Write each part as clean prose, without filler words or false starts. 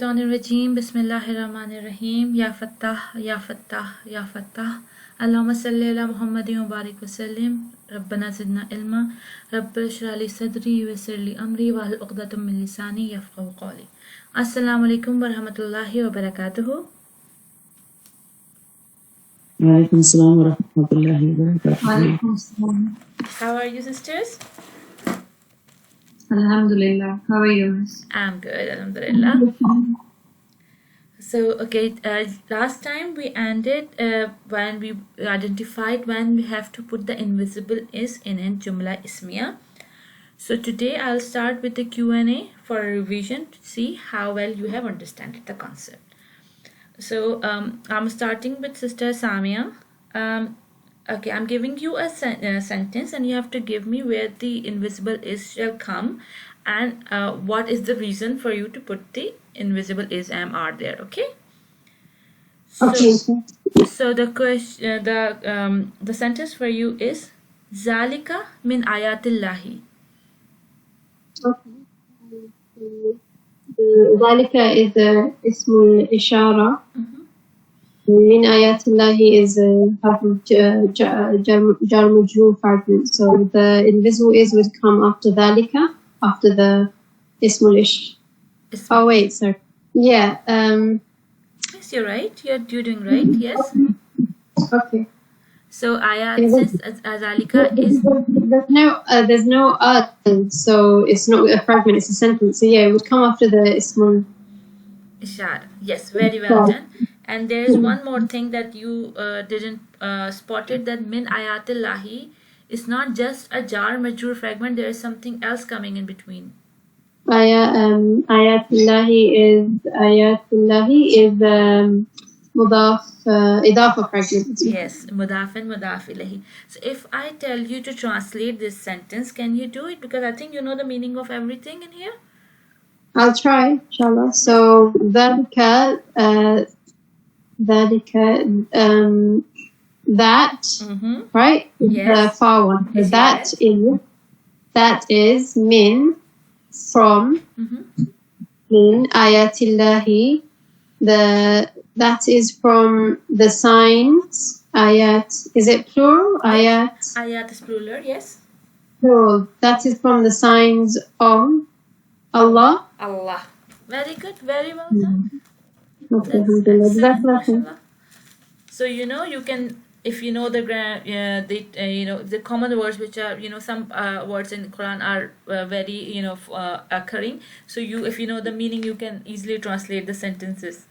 Minash-shaytanir-rajeem. Bismillahir-rahmanir-rahim. Ya Fattah, Ya Fattah, Ya Fattah. Allahumma salli ala Muhammadin wa barik wa sallim. Rabbana zidna ilma. Rabbi shrah li sadri wa yassir li amri wa hlul 'uqdatam min lisani yafqahu qawli. Assalamu alaikum wa rahmatullahi wa barakatuhu. Walaikum assalam wa rahmatullahi wa barakatuh. Walaikum assalam. How are you, sisters? Alhamdulillah. How are you? I'm good, alhamdulillah. So, okay, last time we ended when we identified when we have to put the invisible is in Jumlah Ismiah. So today I'll start with the Q&A for a revision to see how well you have understood the concept. So I'm starting with Sister Samia. Okay, I'm giving you a sentence and you have to give me where the invisible is shall come and what is the reason for you to put the invisible is am are there. Okay. Okay. So the question, the sentence for you is Zalika min ayatillahi. Okay. Zalika is ismul ishara. Min ayatillahi is jar majroor fragment. So the invisible is would come after Zalika, after the ismul ish. Oh wait, sorry. Yeah. Yes, you're right. You're doing right. Yes. Okay. So ayat says Zalika is. There's no so it's not a fragment. It's a sentence. So yeah, it would come after the ismul Ishar. Yes, very well done. And there is one more thing that you didn't spotted, that min ayatillahi is not just a jar majroor fragment. There is something else coming in between. Ayatullahi is mudaf idafa fragment. Yes, mudaf and mudaf ilahi. So if I tell you to translate this sentence, can you do it? Because I think you know the meaning of everything in here. I'll try, inshallah. So that right? Yes. The far one. So Yes. that is min from min ayatillahi. That is from the signs. Ayat, is it plural? Ayat. Ayat is plural, yes. Plural. That is from the signs of Allah. Allah. Very good, very well done. Okay, That's alhamdulillah. mashallah. So you know you can, if you know the the common words which are some words in the Quran are very occurring. So if you know the meaning, you can easily translate the sentences.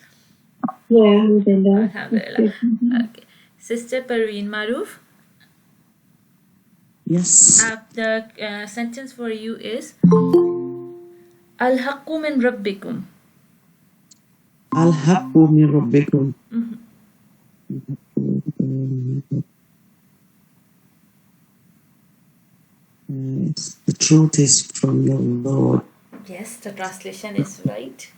Yeah, alhamdulillah. Alhamdulillah. Okay, Sister Parveen Maruf. Yes. The sentence for you is Al-haqqu min rabbikum. Al-haqqu min rabbikum. The truth is from your Lord. Yes, the translation is right.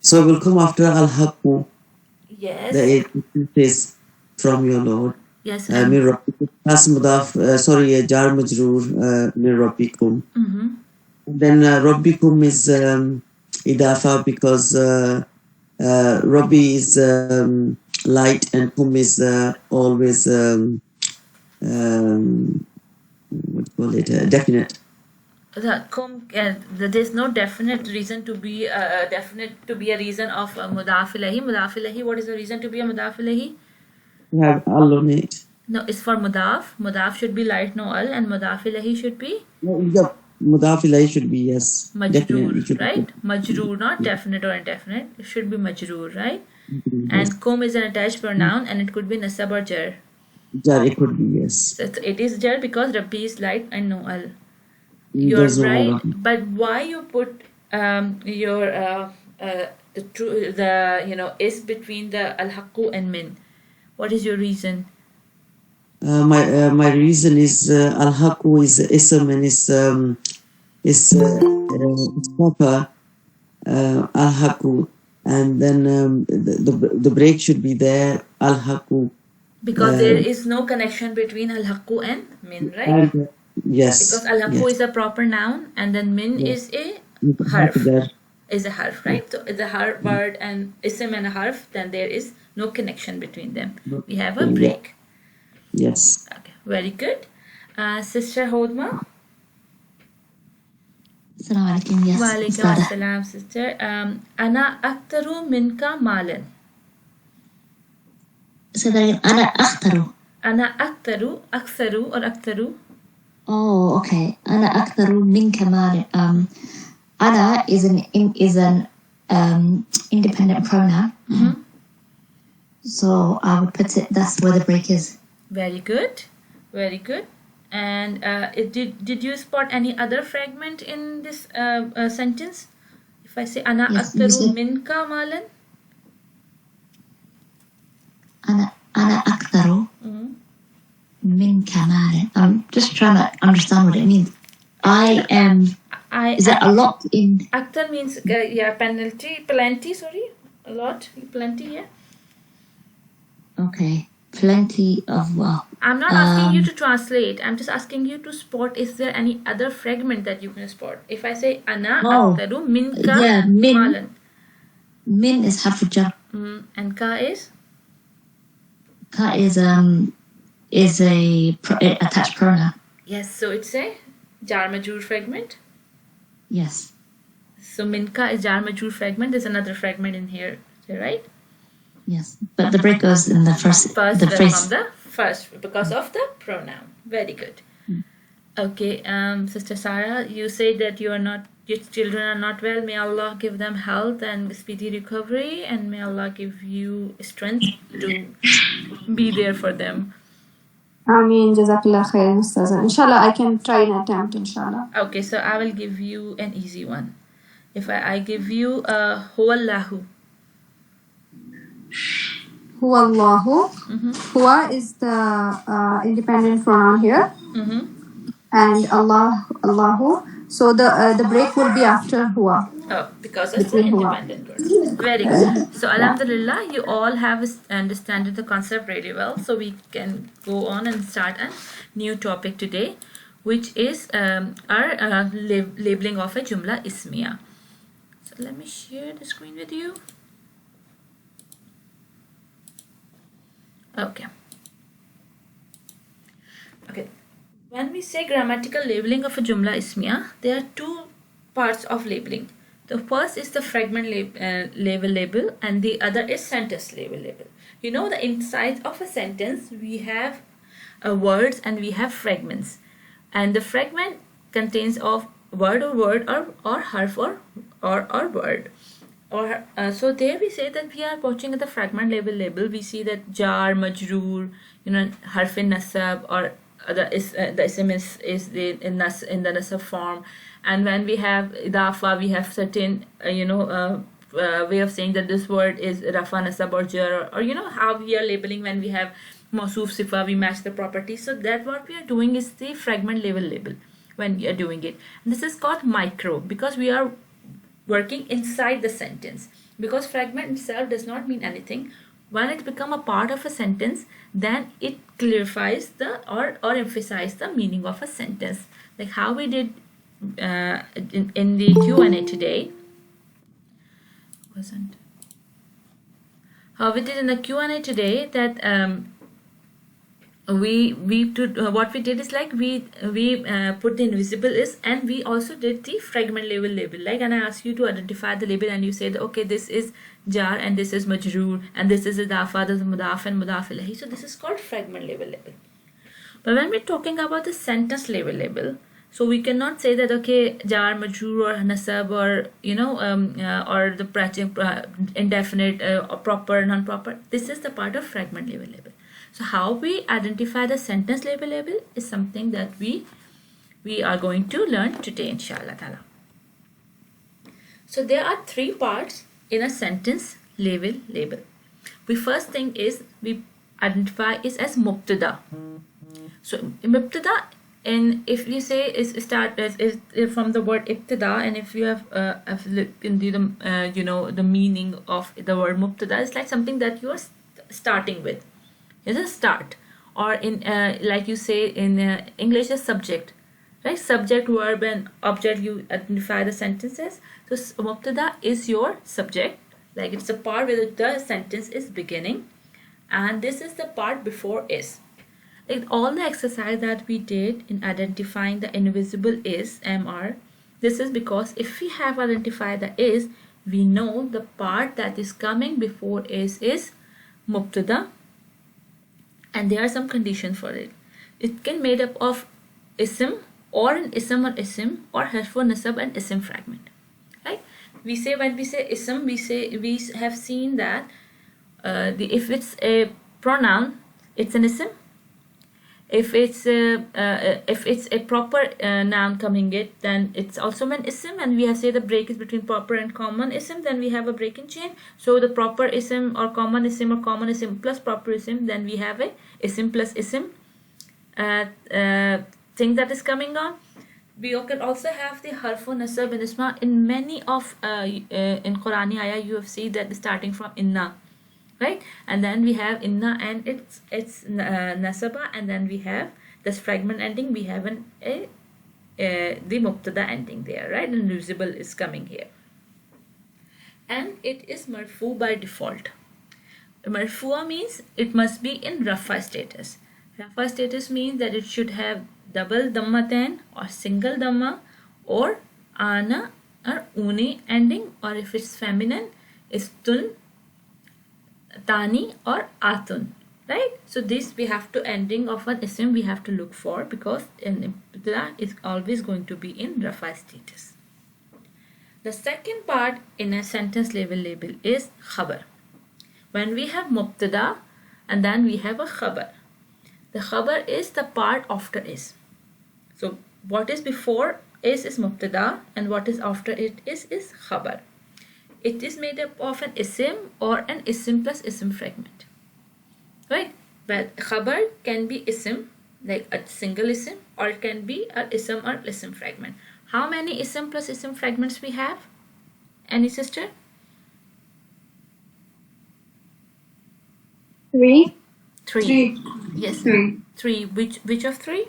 So it will come after Al-haqqu. Yes. The truth is from your Lord. Yes. Min rabbikum. That's mudaf. Jar majroor min rabbikum. Then rabbikum is idafa because Rabbi is light and kum is always what do you call it? Definite. There's no definite reason to be a reason of mudaf ilahi. Mudaf ilahi. What is the reason to be a mudaf ilahi? You have al on it. No, it's for mudaf. Mudaf should be light, no al, and mudaf ilahi should be. Yep. Mudaf ilayhi should be yes. Majroor, right? Majroor, not definite or indefinite. It should be majroor, right? And kum is an attached pronoun, and it could be nasab or jar. Jar, it could be yes. So it is jar because Rabbi is light and no al. You're right, but why you put is between the al-haqqu and min? What is your reason? My reason is al-haqqu is ism and is proper al-haqqu, and then the break should be there al-haqqu. Because there is no connection between al-haqqu and min, right? Yes. Because al-haqqu is a proper noun and then min is a harf. is a harf, right? So the harf word and ism and a harf, then there is no connection between them. We have a break. Yes. Okay, very good. Sister Hodma. Assalamu alaikum. Yes. Walaikum Ustada. assalam, sister. Ana aktaru minka malan. Say that again. Ana akhtaru. Ana aktaru, aktaru. Oh, okay. Ana akhtaru minka malin. Ana is an independent pronoun. Mm-hmm. So I would put it. That's where the break is. Very good. Very good. And did you spot any other fragment in this sentence? If I say Ana Yes, you aktaru said- minka malan. Ana akhtaru Mm-hmm. minka malin. I'm just trying to understand what it means. I am. Is that a lot in? Aktar means yeah, plenty. Sorry, a lot, plenty. Yeah. Okay. Plenty of well. I'm not asking you to translate. I'm just asking you to spot. Is there any other fragment that you can spot? If I say Ana Oh, aktaru minka yeah, min. malan. Min is harf jar. And ka is? Ka is a attached pronoun. Yes, so it's a jar majroor fragment. Yes. So minka is jar majroor fragment. There's another fragment in here, right? Yes. But the break goes in the first First, the from phrase. the first because of the pronoun. Very good. Okay, Sister Sarah, you say that your children are not well. May Allah give them health and speedy recovery, and may Allah give you strength to be there for them. Ameen. Jazakallah khair, Mustaza. Inshallah, I can try and attempt, inshallah. Okay, so I will give you an easy one. If I give you Huwallahu. Huwa Allahu. Huwa is the independent pronoun here. And Allahu. So the break will be after Huwa. Oh, because of the Between Huwa. independent word. Very good. So, Alhamdulillah, you all have understood the concept really well. So, we can go on and start a new topic today, which is our labeling of a Jumlah Ismiah. So, let me share the screen with you. Okay. Okay. When we say grammatical labeling of a Jumlah Ismiah, there are two parts of labeling. The first is the fragment label, and the other is sentence label. You know, the inside of a sentence we have words and we have fragments, and the fragment contains of word or harf or word. So there we say that we are watching the fragment label. We see that jar, majroor, harf in nasab, or the ism is in the nasab form. And when we have idafa, we have certain way of saying that this word is rafa, nasab, or jar, or how we are labeling when we have mausuf, sifa, we match the properties. So that what we are doing is the fragment label when we are doing it. And this is called micro because we are working inside the sentence, because fragment itself does not mean anything. When it become a part of a sentence, then it clarifies or emphasizes the meaning of a sentence, like how we did in the Q&A today. How we did in the Q&A today, that what we did is like we put the invisible is, and we also did the fragment label, like, and I asked you to identify the label, and you said, okay, this is jar and this is majroor and this is idafa, this is mudaf and mudaf ilayhi. So this is called fragment label. But when we're talking about the sentence label, so we cannot say that, okay, jar, majroor, or nasab, or or the indefinite, or proper, non-proper. This is the part of fragment label. So how we identify the sentence label is something that we are going to learn today, inshallah ta'ala. So there are three parts in a sentence label. The first thing is we identify is as mubtada. So mubtada, and if you say is from the word ibtida, and if you have the meaning of the word mubtada, it's like something that you are starting with. It's a start, or in like you say in English, a subject, right? Subject, verb and object, you identify the sentences. So mubtada is your subject, like it's the part where the sentence is beginning, and this is the part before is. Like all the exercise that we did in identifying the invisible is mr, this is because if we have identified the is, we know the part that is coming before is mubtada, and there are some conditions for it. It can made up of ism or an ism or harf nasab and ism fragment, right? We say, when we say ism, we have seen that if it's a pronoun, it's an ism. If it's a proper noun coming it, then it's also an ism, and we have said the break is between proper and common ism, then we have a break in chain. So the proper ism or common ism plus proper ism, then we have a ism plus ism thing that is coming on. We can also have the harfu nasab and isma. In many of in Qurani ayah, you have seen that starting from inna, right? And then we have inna and it's nasaba, and then we have this fragment ending, we have the mubtada ending there, right? And invisible is coming here, and it is marfu by default. Marfu'a means it must be in rafa status. Rafa status means that it should have double dhammatain or single dhamma or ana or uni ending, or if it's feminine, it's tun, tani or atun, right? So this we have to ending of an ism we have to look for, because an ibtida is always going to be in rafa status. The second part in a sentence label is khabar. When we have mubtada and then we have a khabar, the khabar is the part after is. So what is before is mubtada, and what is after it is khabar. It is made up of an ism or an ism plus ism fragment, right? But khabar can be ism, like a single ism, or it can be an ism or ism fragment. How many ism plus ism fragments we have? Any sister? 3. Three. Yes. 3. Three. Which of three?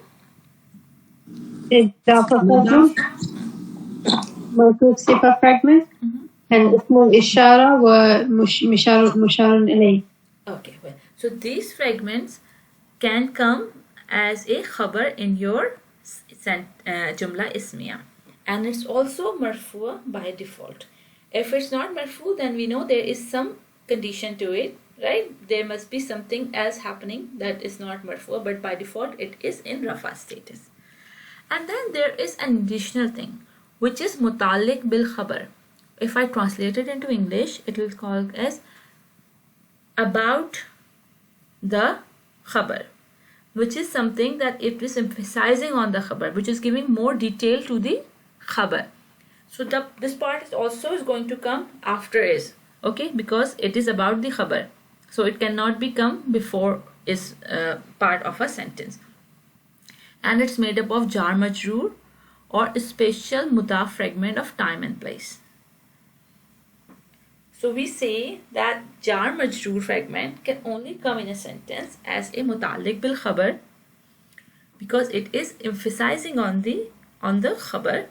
إضافة fragment, مركوب صفة fragment, and اسم الإشارة ومشار إليه. Okay, well, so these fragments can come as a khabar in your Jumlah Ismiah, and it's also marfu by default. If it's not marfu, then we know there is some condition to it, right? There must be something else happening that is not marfu, but by default it is in rafa status. And then there is an additional thing, which is mutalik bil khabar. If I translate it into English, it will call as about the khabar, which is something that it is emphasizing on the khabar, which is giving more detail to the khabar. So this part is also going to come after is, okay, because it is about the khabar. So it cannot become before is part of a sentence. And it's made up of jar majroor or a special mudaf fragment of time and place. So we say that jar majroor fragment can only come in a sentence as a mutalik bil khabar, because it is emphasizing on the khabar,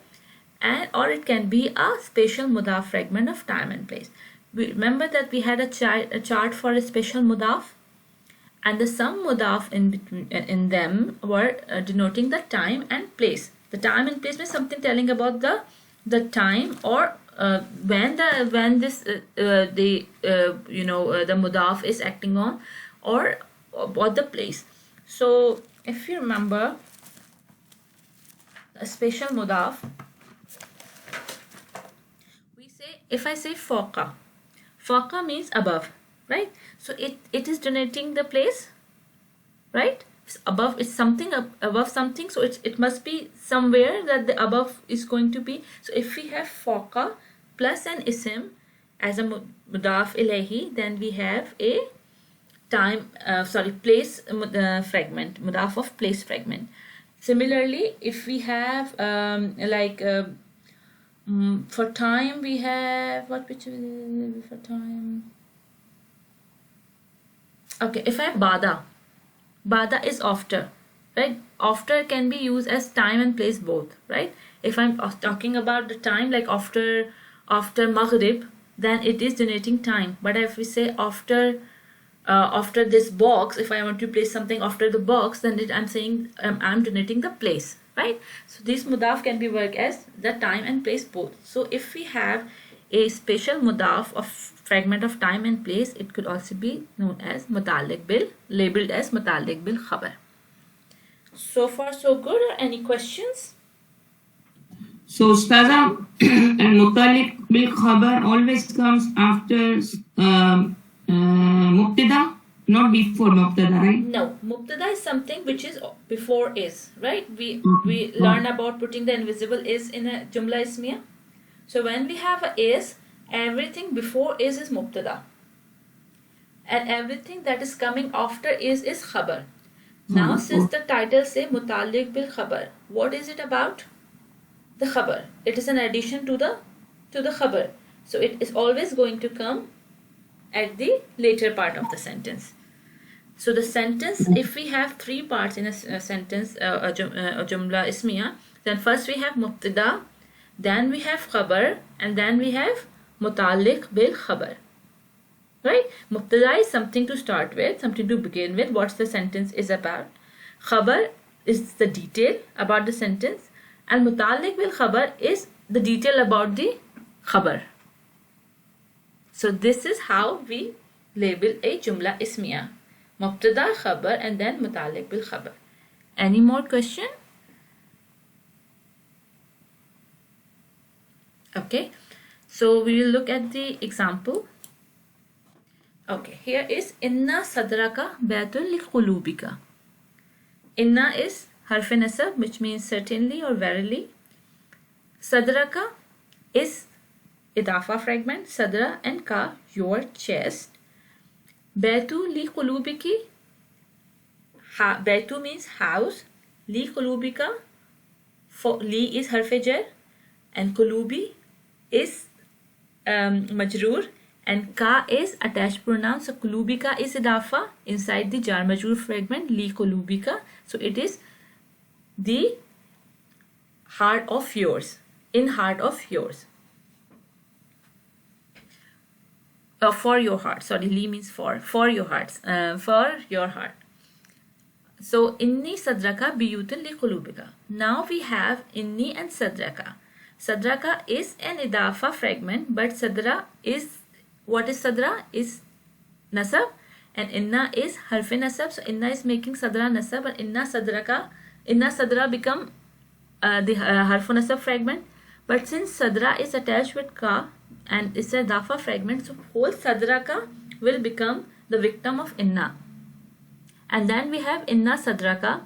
and or it can be a special mudaf fragment of time and place. We remember that we had a chart for a special mudaf, and the some mudaf in them were denoting the time and place. The time and place means something telling about the time, or when this the mudaf is acting on, or about the place. So if you remember a special mudaf, we say, if I say fawqa means above, right? So it is denoting the place, right? It's above, it's something above something, so it must be somewhere that the above is going to be. So if we have fawqa plus an ism as a mudaf ilayhi, then we have a place fragment, mudaf of place fragment. Similarly, if we have for time we have for time. Okay, if I have bada is after, right? After can be used as time and place both, right? If I'm talking about the time, like after Maghrib, then it is denoting time. But if we say after this box, if I want to place something after the box, then I'm saying I'm denoting the place, right? So this mudaf can be worked as the time and place both. So if we have a special mudaf of fragment of time and place, it could also be known as muta'alliq bil, labeled as muta'alliq bil khabar. So far so good, or any questions? So Ustaza, muta'alliq bil khabar always comes after mubtada, not before mubtada, right? No, mubtada is something which is before is, right? We learn about putting the invisible is in a Jumlah Ismiah. So when we have a is, everything before is mubtada, and everything that is coming after is khabar. Now since the title say muta'alliq bil khabar, what is it about? The khabar. It is an addition to the khabar. So it is always going to come at the later part of the sentence. So the sentence, if we have three parts in a sentence, a Jumlah Ismiah, then first we have mubtada, then we have khabar, and then we have muta'alliq bil khabar. Right? Mubtada is something to start with, something to begin with, what the sentence is about. Khabar is the detail about the sentence, and muta'alliq bil khabar is the detail about the khabar. So this is how we label a Jumlah Ismiah. Mubtada, khabar, and then muta'alliq bil khabar. Any more question? Okay, so we will look at the example. Okay, here is inna sadraka baytun li qulubika. Inna is harf nasab, which means certainly or verily. Sadraka is idafa fragment, sadra and ka, your chest. Baytu li qulubiki, baytu means house, li qulubika, for li is harf jar, and qulubi is majroor, and ka is attached pronoun. So qulubika is idafa inside the jar majroor fragment li qulubika. So it is the heart of yours, in heart of yours. For your heart, sorry, li means for your hearts, for your heart. So inni sadraka biyutun li qulubika. Now we have inni and sadraka. Sadraka is an idafa fragment, but sadra is, what is sadra? Is nasab, and inna is harf nasab. So inna is making sadra nasab, and inna sadra become the harf nasab fragment. But since sadra is attached with ka and it's a idafa fragment, so whole sadraka will become the victim of inna. And then we have inna sadraka,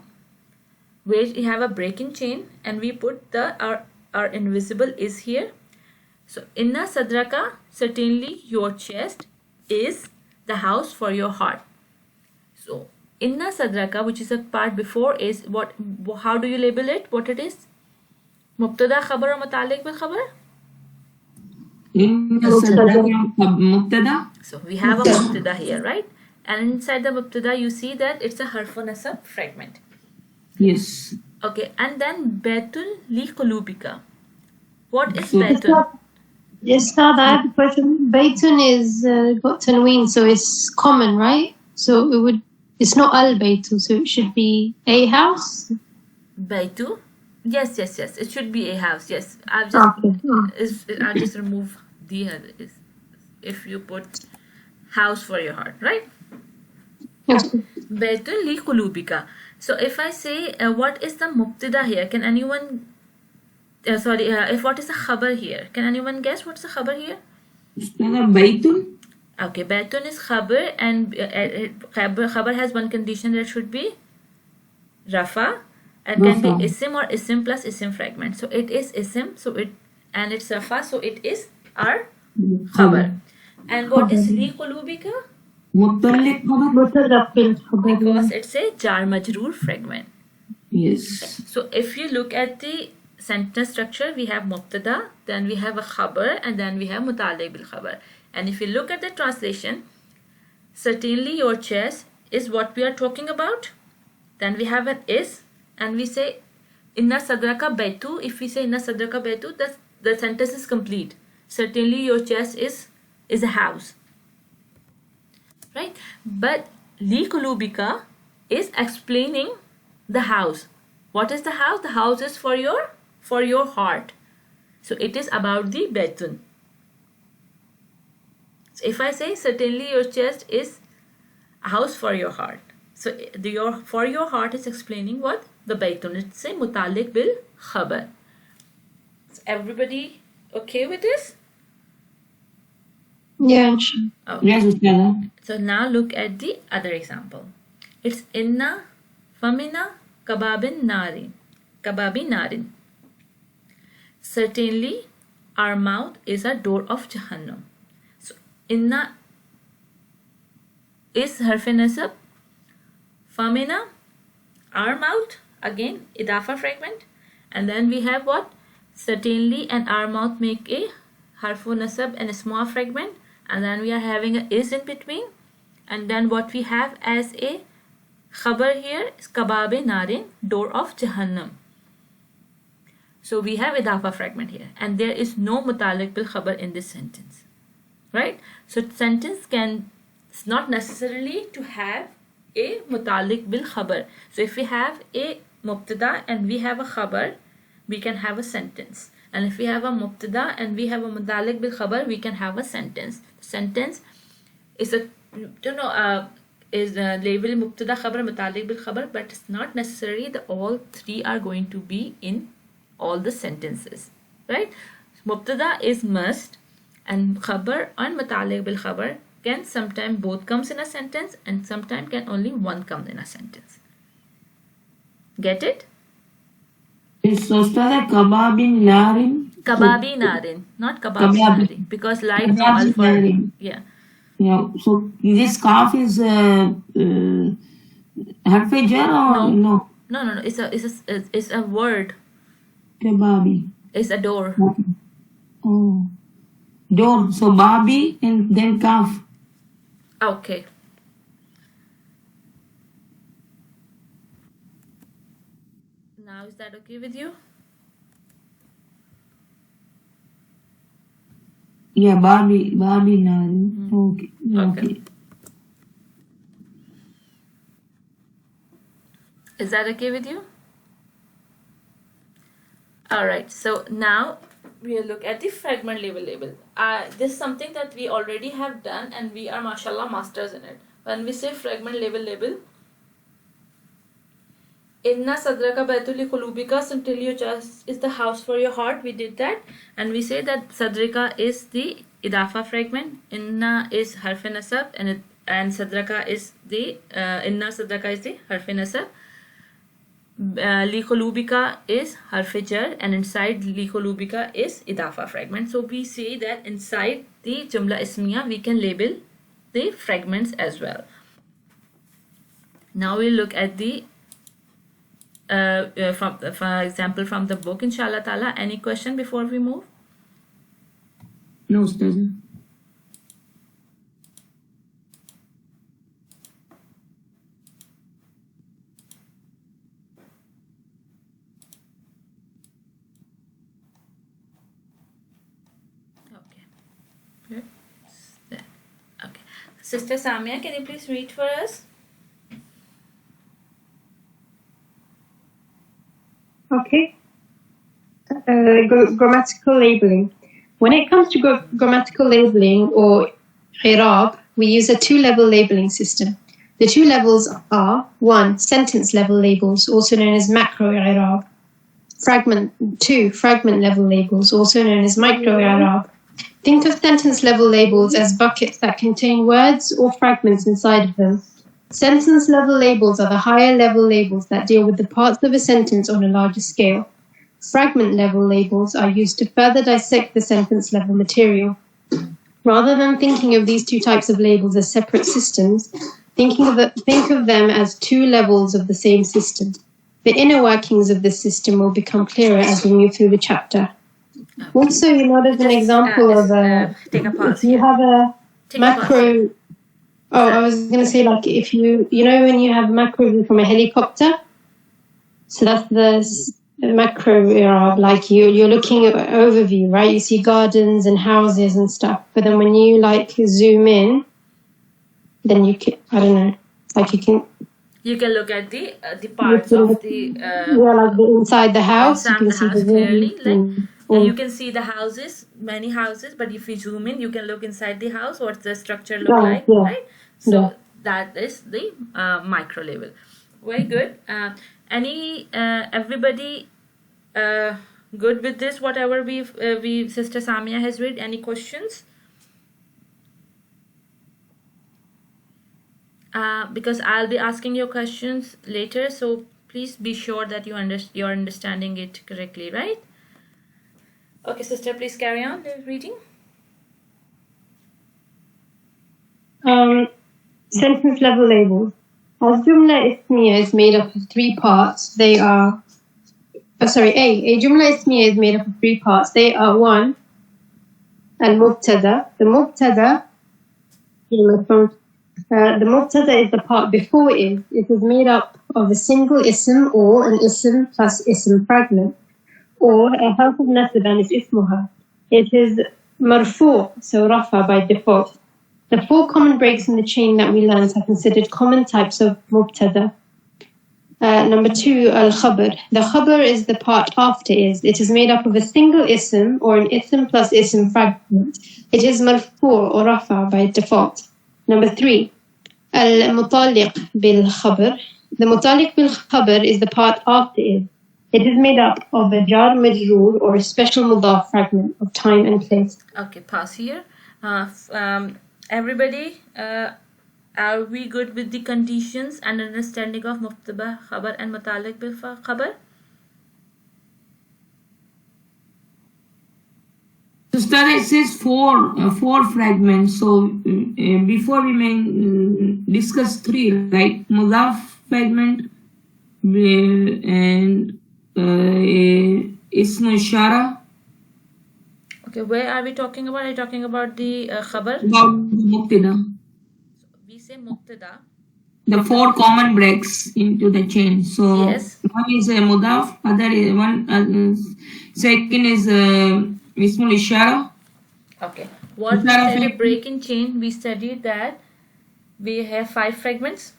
where we have a breaking chain, and we put our invisible is here. So inna sadraka, certainly your chest, is the house for your heart. So inna sadraka, which is a part before, is what? How do you label it? What it is? Mubtada, khabar, or muta'alliq bil khabar? Mubtada. So we have a mubtada here, right? And inside the mubtada, you see that it's a harf nasab fragment. Yes. Okay, and then baytun li qulubika. What is baytun? Yes, Ustad, I have a question. Baytun is got tanween, so it's common, right? So it's not al-baytu, so it should be a house. Baytu? Yes. It should be a house. Yes, I'll just remove the if you put house for your heart, right? Yes. Baytun li qulubika. So if I say what is the mubtada here? Can anyone? If what is the khabar here? Can anyone guess what's the khabar here? Baytun. Okay, baytun is khabar, and khabar has one condition, that should be rafa, and can be isim or isim plus isim fragment. So it is isim, and it's rafa, so it is our khabar. And what is li qulubika? Because it's a jar majroor fragment. Yes. So if you look at the sentence structure, we have mubtada, then we have a khabar, and then we have muta'alliq bil khabar. And if you look at the translation, certainly your chest is what we are talking about. Then we have an is, and we say inna sadraka baitu, if we say inna sadraka baitu, the sentence is complete. Certainly your chest is a house, right? But li kulubika is explaining the house. What is the house? The house is for your heart. So it is about the baitun. So if I say certainly your chest is a house for your heart, so for your heart is explaining what? The baitun. It's a mutalik bil khabar. Is everybody okay with this? Yeah. Okay. Yes, Ustadha. So now look at the other example. It's inna famina kababin narin. Certainly our mouth is a door of Jahannam. So inna is harf nasab. Famina, our mouth, again idafa fragment, and then we have what? Certainly and our mouth make a harfu nasab and a small fragment, and then we are having a is in between, and then what we have as a khabar here is kababe narin, door of Jahannam. So we have idafa fragment here, and there is no mutalik bil khabar in this sentence, right? So sentence can not necessarily to have a mutalik bil khabar. So if we have a mubtada and we have a khabar, we can have a sentence. And if we have a mubtada and we have a mutalik bil khabar, we can have a sentence. Sentence is a is a label mubtada khabar mutalik bil khabar, but it's not necessary that all three are going to be in all the sentences, right? Mubtada is must, and khabar and mutalik bil khabar can sometimes both comes in a sentence, and sometimes can only one come in a sentence. Get it? It's Ustadha kababin narin. Kababi narin, not kababi narin, because light no Kababi alpha. narin. Yeah. Yeah. So this kaf is harf jar or no? No. It's a word. Kababi. It's a door. Oh. Door. So babi and then kaf. Okay. Now is that okay with you? Yeah, babi narin. Okay. Okay. Is that okay with you? Alright, so now we'll look at the fragment label. This is something that we already have done, and we are mashallah masters in it. When we say fragment label, inna sadraka baitul li qulubika, certainly your chest is the house for your heart. We did that, and we say that sadrika is the idafa fragment, inna is harf nasab, and sadraka is the inna sadraka is the harf nasab. Li qulubika is harf jar, and inside li qulubika is idafa fragment. So we say that inside the Jumlah Ismiah we can label the fragments as well. Now we'll look at the for example from the book, inshallah ta'ala. Any question before we move? No, Ustadha. Okay. Good. Okay. Sister Samia, can you please read for us? Okay. Grammatical labeling. When it comes to grammatical labeling or i'rab, we use a two-level labeling system. The two levels are 1. Sentence level labels, also known as macro i'rab. 2. Fragment level labels, also known as micro i'rab. Think of sentence level labels as buckets that contain words or fragments inside of them. Sentence level labels are the higher level labels that deal with the parts of a sentence on a larger scale. Fragment level labels are used to further dissect the sentence level material. Rather than thinking of these two types of labels as separate systems, think of them as two levels of the same system. The inner workings of this system will become clearer as we move through the chapter. Also, as an example of take a pause if you have a macro. I was going to say, like, if you know when you have macro view from a helicopter, So that's the macro era, like you're looking at an overview, right? You see gardens and houses and stuff. But then when you like zoom in, then you can, I don't know, like you can look at the parts of the like the inside the house. You inside can the see house the clearly. room. Like you can see the houses, many houses, but if you zoom in, you can look inside the house. What's the structure look like, yeah. right? So that is the micro level. Very good. Everybody good with this? Whatever we Sister Samia has read. Any questions? Because I'll be asking you questions later, so please be sure that you're understanding it correctly, right? Okay, sister, please carry on reading. Sentence level labels. As Jumlah Ismiah is made up of three parts, they are. A Jumlah Ismiah is made up of three parts. They are one, al-Mubtada. The Mubtada is the part before it. It is made up of a single ism or an ism plus ism fragment, or a half of nasab and its ismuha. It is marfu, so rafa by default. The four common breaks in the chain that we learned are considered common types of mubtada. Number two, al-khabar. The khabar is the part after is. It is made up of a single ism or an ism plus ism fragment. It is marfu or rafa by default. Number three, al-mutaliq bil-khabar. The mutaliq bil-khabar is the part after is. It is made up of a jar majroor or a special mudaf fragment of time and place. Okay, pause here. Everybody, are we good with the conditions and understanding of mubtada, khabar and mutaliq bil khabar? Sister, it says four fragments. So before we may discuss three, right? Mudaf fragment and ismu ishara. Okay, where are we talking about? Are you talking about the khabar? About mubtada. We say mubtada. The four common breaks into the chain. So yes. One is a mudaf, second is ismul ishara. Okay. What we said a break in chain, we studied that we have 5 fragments.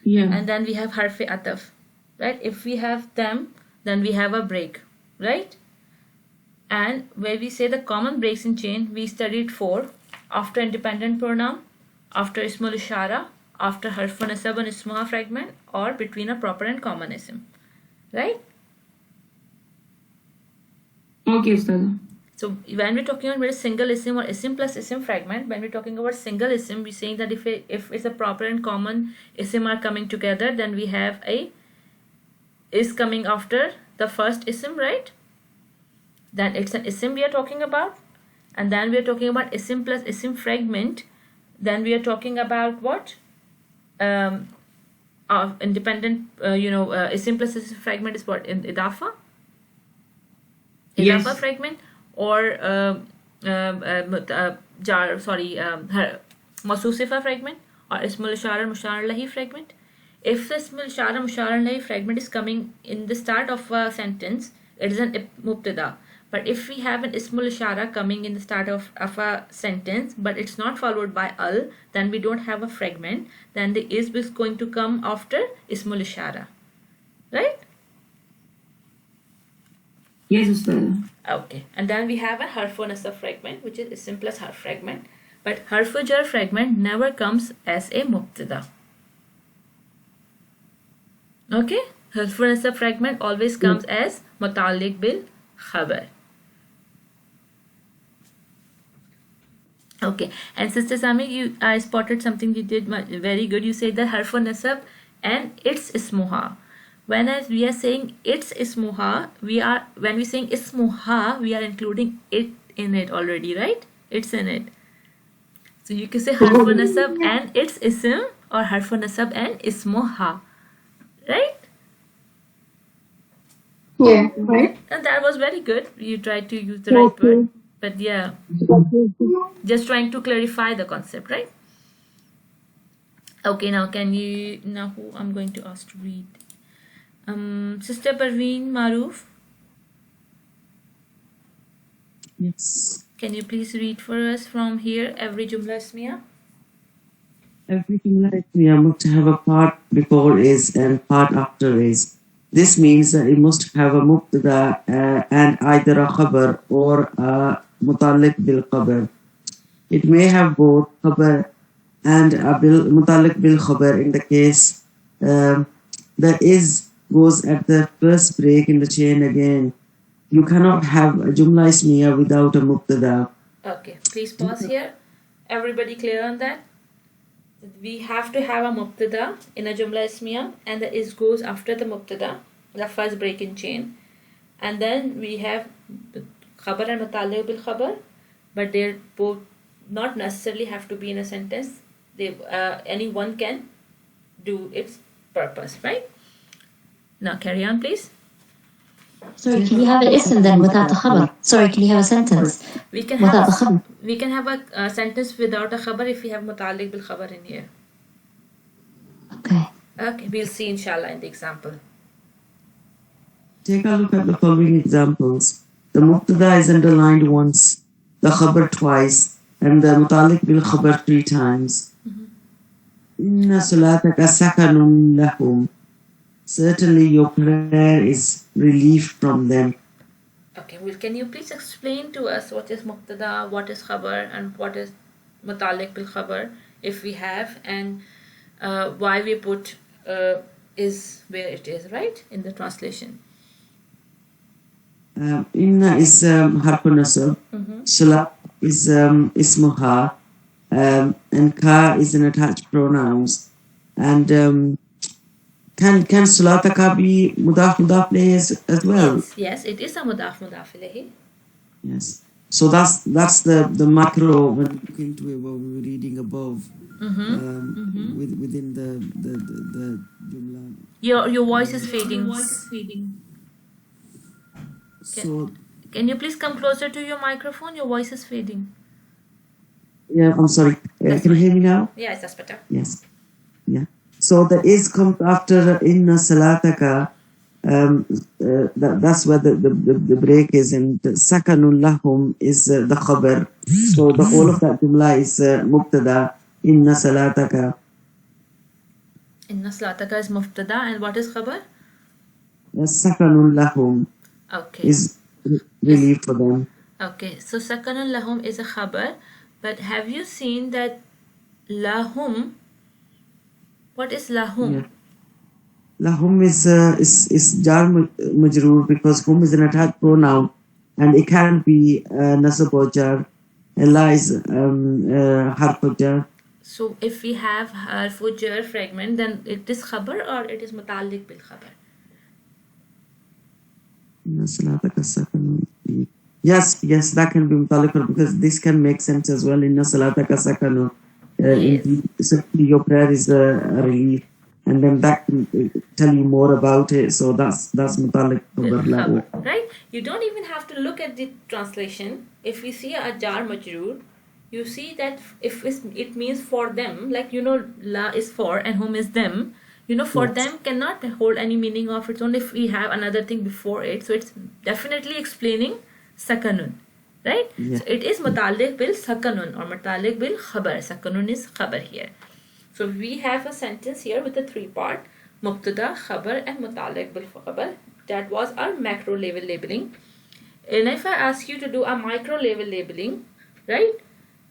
Yeah. And then we have harfi ataf. Right? If we have them, then we have a break. Right? And where we say the common breaks in chain, we studied 4. After independent pronoun, after ismul ishara, after harfu nasab and ismuha fragment, or between a proper and common ism. Right? Okay, Ustad. So when we're talking about a single ism or ism plus ism fragment, when we're talking about single ism, we're saying that if it's a proper and common ism are coming together, then we have a is coming after the first ism, right? Then it's an ism we are talking about. And then we are talking about ism plus ism fragment. Then we are talking about what? Independent, ism plus ism fragment is what? In idafa? Idafa fragment? Or masusifa fragment? Or ismul ishara mushar lahi fragment? If the ismul ishara mushar lahi fragment is coming in the start of a sentence, it is an mubtada. But if we have an ismul ishara coming in the start of a sentence, but it's not followed by al, then we don't have a fragment. Then the is going to come after ismul ishara. Right? Yes, Ustad. Okay. And then we have a harfu nasab fragment, which is ism plus harf fragment. But harfu jar fragment never comes as a mubtada. Okay? Harfu nasab fragment always comes as mutaliq bil khabar. Okay, and Sister Sami, I spotted something you did very good. You said that harfu nasab and its ismuha. When we are saying its ismuha, when we saying ismuha, we are including it in it already, right? It's in it. So you can say harfu nasab and its ism, or harfu nasab and ismuha, right? Yeah, right. And that was very good. You tried to use the right word. But yeah, just trying to clarify the concept, right? Okay, now who I'm going to ask to read? Sister Parveen Maroof, Yes. can you please read for us from here every Jumlah Ismiah? Everything like we must have a part before is and part after is. This means that it must have a mubtada and either a khabar or a mutalik bil khabar. It may have both khabar and a mutalik bil khabar in the case that is goes at the first break in the chain again. You cannot have a Jumlah Ismiya without a mubtada. Okay, please pause here. Everybody clear on that? We have to have a mubtada in a Jumlah Ismiya, and the is goes after the mubtada, the first break in chain. And then we have khabar and mutalik bil khabar, but they both not necessarily have to be in a sentence. They anyone can do its purpose, right? Now carry on, please. Sorry, can you have an ism then without the khabar? Sorry, can you have a sentence We can without the have khabar? we can have a sentence without a khabar if we have mutalik bil khabar in here. Okay. Okay, we'll see inshallah in the example. Take a look at the following examples. The mubtada is underlined once, the khabar twice, and the mutalik bil khabar 3 times. Inna salataka sakanun lahum. Certainly your prayer is relief from them. Okay, well, can you please explain to us what is mubtada, what is khabar, and what is mutalik bil khabar, if we have, and why we put is where it is, right, in the translation? Inna is harfu nasab, salat is ismuha, and ka is an attached pronouns. And can salataka be mudaf ilayhi as well? Yes, it is a mudaf ilayhi. Yes. So that's the macro when looking to what we were reading above. Within the Jumlah. Your voice is fading. So Can you please come closer to your microphone? Your voice is fading. yeah, I'm sorry. Can you hear me now? Yes, that's better. Yes. Yeah. So the is comes after inna salataka. That's where the break is, and sakanun lahum is the khabar. So the whole of that jumla is mubtada. Inna salataka. Inna salataka is mubtada, and what is khabar? Sakanun lahum Okay. is relief for them. Okay, so sakanun lahum is a khabar, but have you seen that lahum? What is lahum? Yeah. Lahum is jar majroor because hum is an attached pronoun and it can be nasab or jar. And la is harf or jar. So if we have harfu jar fragment, then it is khabar or it is mutalik bil khabar? Yes, that can be mutalik because this can make sense as well. Inna salataka sakanu. Indeed, certainly your prayer is a relief. And then that can tell you more about it. So that's mutalik khabar. Right? You don't even have to look at the translation. If we see a jar majroor, you see that if it means for them, like la is for and whom is them, for them cannot hold any meaning of its own if we have another thing before it. So it's definitely explaining sakanun. Right? Yeah. So it is mutalik bil sakanun or mutalik bil khabar. Sakanun is khabar here. So we have a sentence here with a 3-part, mubtada, khabar, and mutalik bil khabar. That was our macro level labeling. And if I ask you to do a micro level labeling, right?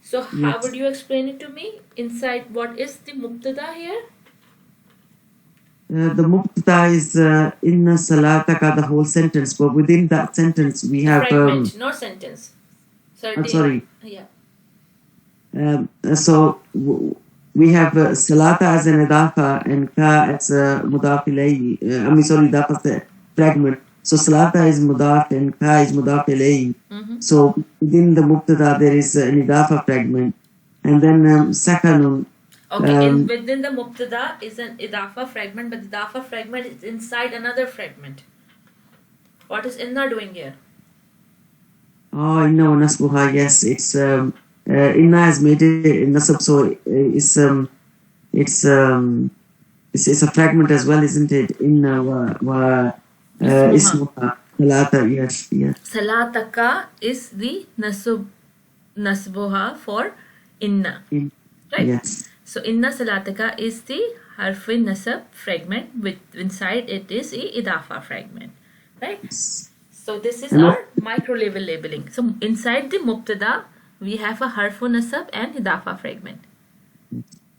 So how would you explain it to me? Inside, what is the mubtada here? The mubtada is inna salataka, the whole sentence. But within that sentence, we have Fragment, not sentence. sorry. Yeah. So we have salata as an idafa and ka as a mudaf ilayhi. Idafa fragment. So salata is mudaf and ka is mudaf ilayhi. So within the mubtada there is an idafa fragment, and then sakanun. Okay, within the mubtada is an idafa fragment, but the idafa fragment is inside another fragment. What is inna doing here? Oh, inna wa nasbuha. Yes, it's inna has made it nasab, so it's it's a fragment as well, isn't it? Inna wa ismuha salata. Yes, yes. Salataka is the nasbuha for inna, In- right? Yes. So inna salataka is the harfin nasab fragment, with inside it is a idafa fragment, right? So this is And our micro level labeling. So inside the mubtada we have a harfun nasab and idafa fragment,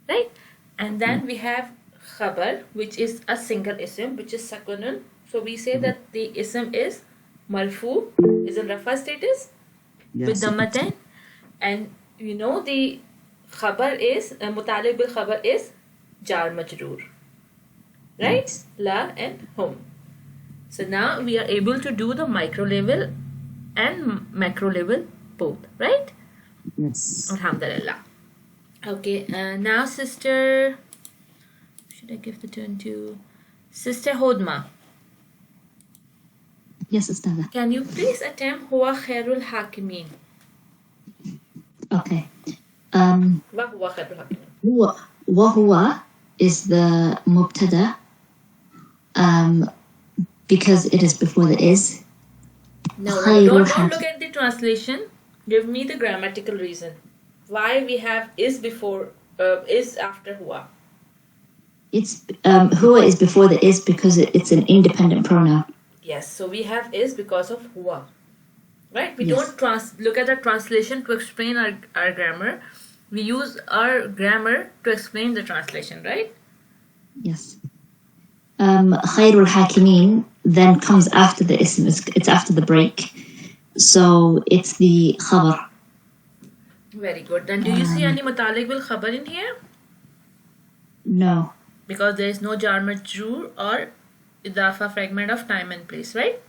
right? And then we have khabar, which is a single ism, which is sakunun. So we say that the ism is marfu, is in rafa status with yes. dammatain, and you know the khabar is mutaliq bil khabar is jar majroor, right? Yes. La and hum. So now we are able to do the micro level and macro level both, right? Yes. Alhamdulillah. Okay, now sister, should I give the turn to Sister Hodma? Yes, Ustaza. Can you please attempt huwa khairul hakimin? Okay. Wa huwa khairul hakimin. Wahua is the mubtada because it is before the is. No, Khairul don't hak- look at the translation. Give me the grammatical reason. Why we have is before, is after huwa. It's Hua is before the is because it's an independent pronoun. Yes, so we have is because of huwa. Right? We Yes. don't look at the translation to explain our grammar. We use our grammar to explain the translation, right? Yes. Khairul Hakimin then comes after the ism. It's after the break. So it's the khabar. Very good. Then do you see any mutaliq bil khabar in here? No. Because there is no jar majroor or idafa fragment of time and place, right?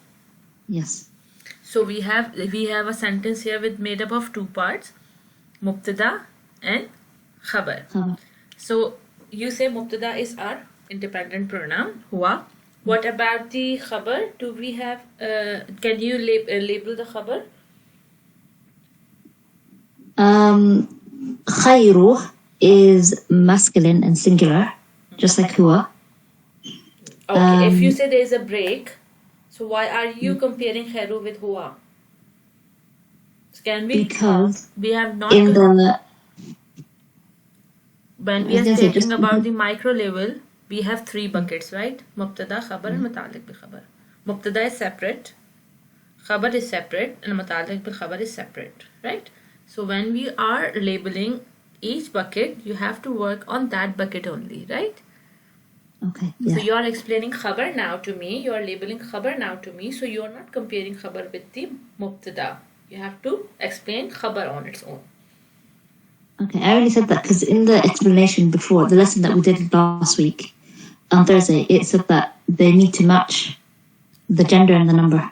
Yes. So we have a sentence here with made up of two parts, mubtada and khabar. Khabar. So you say mubtada is our independent pronoun, huwa. What about the khabar? Do we have, can you label the khabar? Khayru is masculine and singular, just like Hua. Okay, if you say there is a break, so why are you comparing khairu with huwa? Can we? Because We have not. in the When we I was are gonna say, talking just about because- the micro level, we have three buckets, right? Mubtada, khabar, and mutaliq bil khabar. Mubtada is separate, khabar is separate, and mutaliq bil khabar is separate, right? So when we are labeling each bucket, you have to work on that bucket only, right? okay, yeah. So you are explaining khabar now to me, you are labeling khabar now to me, so you are not comparing khabar with the mubtada. You have to explain khabar on its own. Okay, I already said that because in the explanation before the lesson that we did last week on Thursday, it said that they need to match the gender and the number.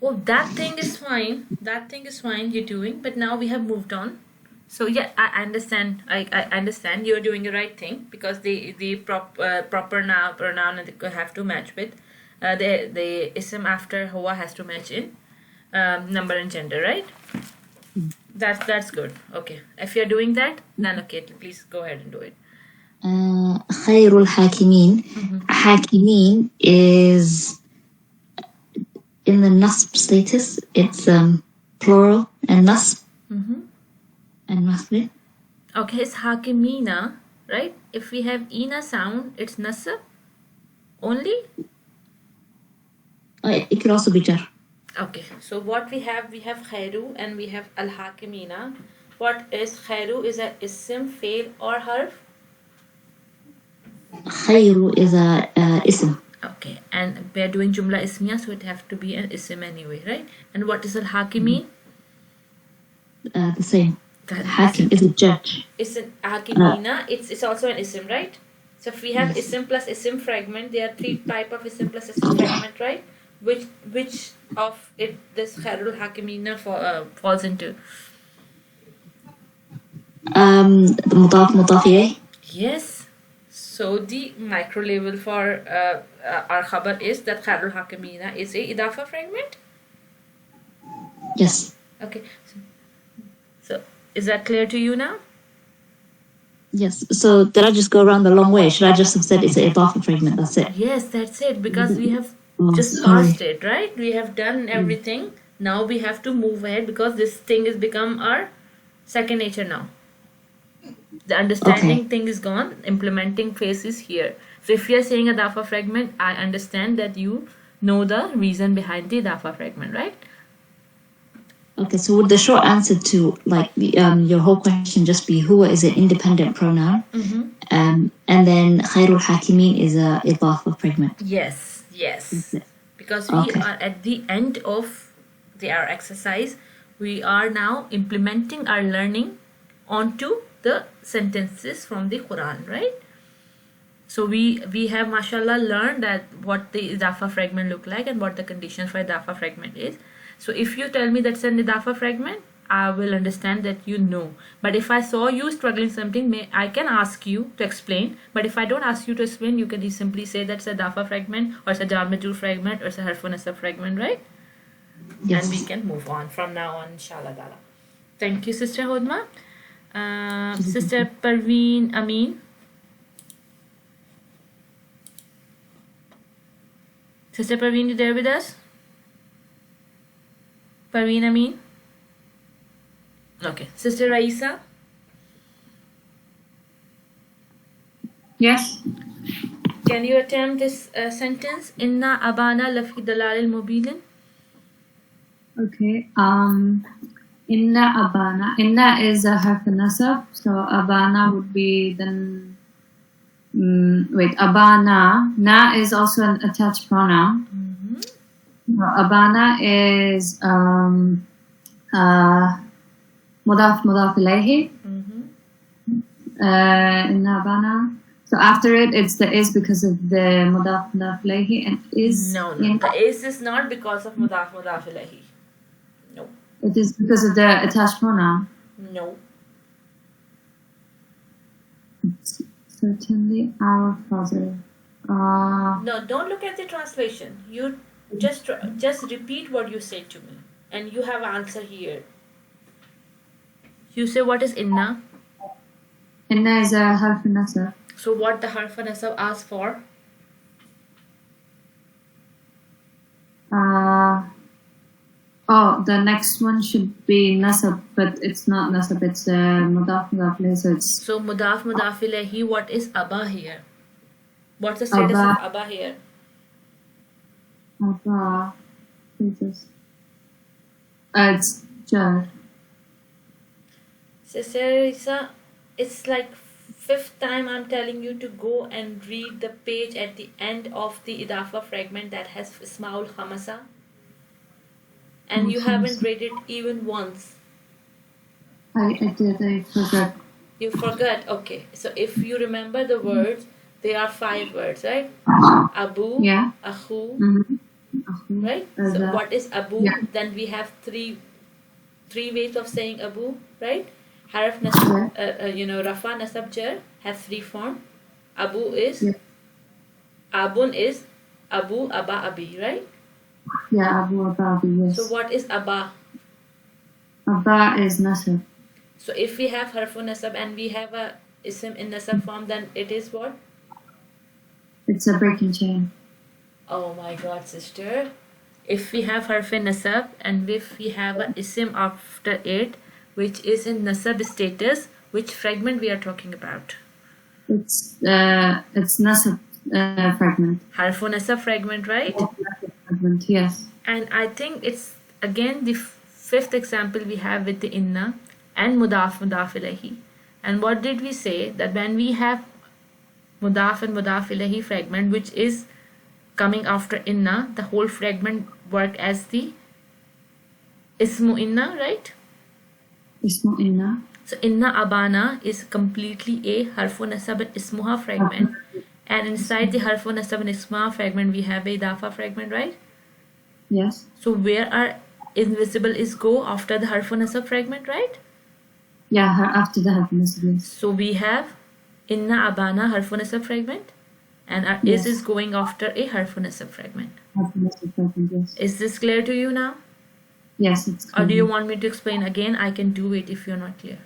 Well, that thing is fine. That thing is fine you're doing, but now we have moved on. So yeah, I understand. I understand you're doing the right thing because the proper pronoun they have to match with the ism after huwa has to match in number and gender, right? That's good. Okay, if you're doing that, then okay, please go ahead and do it. Khairul Hakimin. Hakimin is in the nasb status. It's plural and nasb and masculine. Okay, it's hakimina, right? If we have ina sound, it's nasab only. It could also be jar. Okay, so what we have khairu and we have al hakimina. What is khairu? Is a ism, fail or harf? Khayru is a ism. Okay, and we are doing Jumlah Ismiah, so it have to be an ism anyway, right? And what is al hakimin? The same. That Hakim is a judge. It's an hakimina. It's also an ism, right? So if we have ism plus ism fragment, there are three type of ism plus ism fragment, right? Which of it this khairul hakimina falls into? The mudaf ilayh. Yes. So the micro level for our khabar is that khairul hakimina is a idafa fragment. Yes. Okay. So is that clear to you now? Yes. So did I just go around the long way? Should I just have said it's an idafa fragment? That's it. Yes, that's it, because we have Oh, just sorry. passed it, right? We have done everything. Now we have to move ahead because this thing has become our second nature now. The understanding thing is gone, implementing phase is here. So if you're saying a dafa fragment, I understand that you know the reason behind the dafa fragment, right? Okay. So would the short answer to like your whole question just be huwa is an independent pronoun, and then khairul hakimin is a idafa fragment. Yes, yes. Because we Okay. are at the end of our exercise. We are now implementing our learning onto the sentences from the Quran, right? So we have mashallah learned that what the idafa fragment look like and what the condition for idafa fragment is. So if you tell me that's an idafa fragment, I will understand that you know. But if I saw you struggling something, I can ask you to explain. But if I don't ask you to explain, you can simply say that's a dafa fragment, or it's a jar majrur fragment, or it's a harfun nasab fragment, right? Yes. And we can move on from now on, inshallah ta'ala. Thank you, Sister Hodma. Sister Parveen Amin. Sister Parveen, you there with us? Parveen Amin? Okay. Sister Raisa? Yes. Can you attempt this sentence? Inna abana lafi dalalil mubinin? Okay. Inna abana. Inna is a harf nasab, so abana would be then. Abana. Na is also an attached pronoun. Abana is mudaf ilayhi. Inna abana. So after it, it's the is because of the mudaf ilayhi, and is. No. The is not because of mudaf ilayhi. No. It is because of the attached pronoun. No. It's certainly our father. No, don't look at the translation. You just repeat what you said to me, and you have answer here. You say what is inna? Inna is a harf nasab. So what the harf nasab asks for? The next one should be nasab, but it's not nasab. It's mudaf ilayhi. So mudaf ilayhi. What is abba here? What's the status of abba here? Abba. It's jar. Sister Isa, it's like fifth time I'm telling you to go and read the page at the end of the idafa fragment that has Ismaul Khamasa. And you haven't read it even once. I did. I forgot. You forgot? Okay. So if you remember the words, they are 5 words, right? Abu, Yeah. Akhu, Mm-hmm. right? So what is Abu? Yeah. Then we have three ways of saying Abu, right? Harf nasab, Rafa nasab jar has 3 form. Abu is, Abun is Abu, Abba, Abi, right? Yeah, Abu Abi, yes. So what is Abba? Abba is nasab. So if we have harfun nasab and we have a ism in nasab form, then it is what? It's a breaking chain. Oh my god, sister. If we have harfun nasab and if we have a ism after it, which is in nasab status, which fragment we are talking about? It's nasab fragment. Harfun nasab fragment, right? Fragment, yes. And I think it's again the 5th example we have with the inna and mudaf ilahi. And what did we say? That when we have mudaf and mudaf ilahi fragment, which is coming after inna, the whole fragment work as the ismu inna, right? Ismu inna. So inna abana is completely a harfun nasab and ismuha fragment. And inside the harfun nasab and ismuha fragment, we have a idafa fragment, right? Yes. So where our invisible is go after the harfun nasab fragment, right? Yeah, after the harf nasab, yes. So we have inna abana harfun nasab fragment, and our Yes. is going after a harfun nasab fragment. Harf nasab fragment, yes. Is this clear to you now? Yes, it's Or do you clear. want me to explain again? I can do it if you're not clear.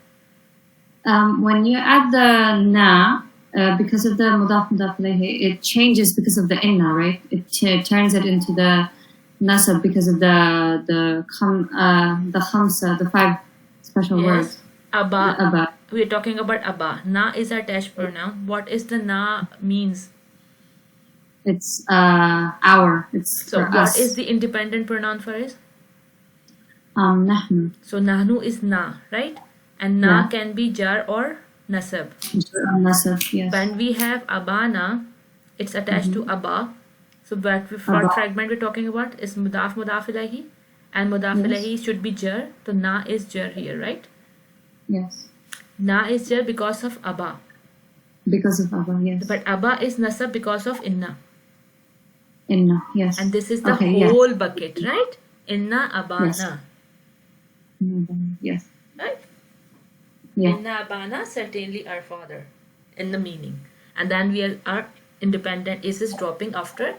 when you add the na, because of the mudaf mudaf ilayhi, it changes because of the inna, right? It turns it into the nasab because of the khamsa, the 5 special Yes. words. Abba. Abba. We're talking about Abba. Na is attached pronoun. What is the na means? It's our. It's So for what us. is the independent pronoun for it? Nahnu. So nahnu is na, right? And na Yeah. can be jar or nasab. Nasab, yes. When we have abana, it's attached to abba. So what Abba. fragment we're talking about is mudaf ilahi, and mudaf Yes. ilahi should be jar. So na is jar here, right? Yes. Na is jar because of abba, Because of Abba, yes. but abba is nasab because of inna, Inna, yes. and this is the Okay, yeah. whole bucket, right? Inna abana, Yes. Yes. right? Yeah. Inna abana, certainly our father, in the meaning, and then our independent is dropping after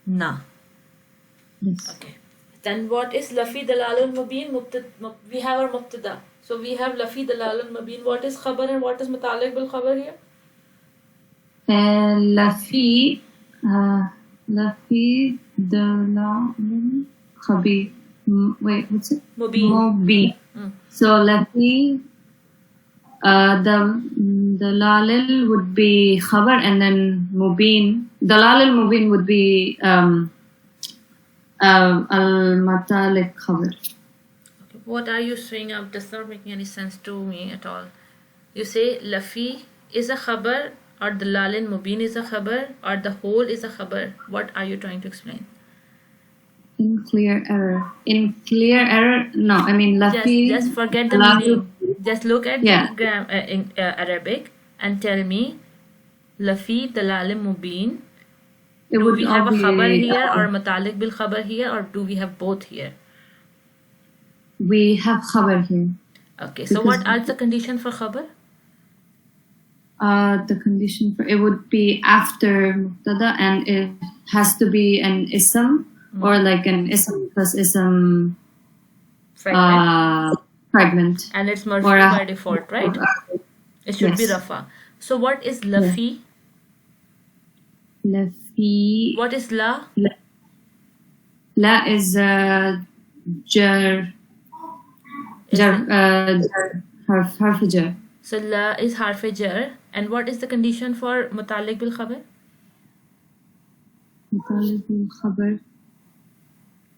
na. Yes. Okay. Then what is lafi dalalul mubin? We have our mubtada. So we have lafi dalalul mubin. What is khabar and what is mutaliq bil khabar here? Lafi dalal khabi. Wait, what's it? Mubin. Mubin. So lafi the dalalil would be khabar, and then mubin. Dalalil mubin would be al-matalik khabar. What are you saying? It does not make any sense to me at all. You say lafi is a khabar, or dalalin mubin is a khabar, or the whole is a khabar. What are you trying to explain? In clear error. In clear error? No, I mean lafi. Just forget the dalal- meaning. Just look at Yeah. the in Arabic and tell me lafi dalalin mubin. It Do would we have a all be, khabar here or matalik bil khabar here, or do we have both here? we have khabar here. Okay, so Because- what are the condition for khabar? The condition for it would be after mubtada, and it has to be an ism or like an ism plus ism Fragment. fragment. And it's or marfu a- by default, right? It should be Yes. rafa. So what is lafi? Lafi. What is la? La is jar. Is Jar. it- Harf jar. So la is harf jar. And what is the condition for mutalik bil khabar? Mutalik bil khabar.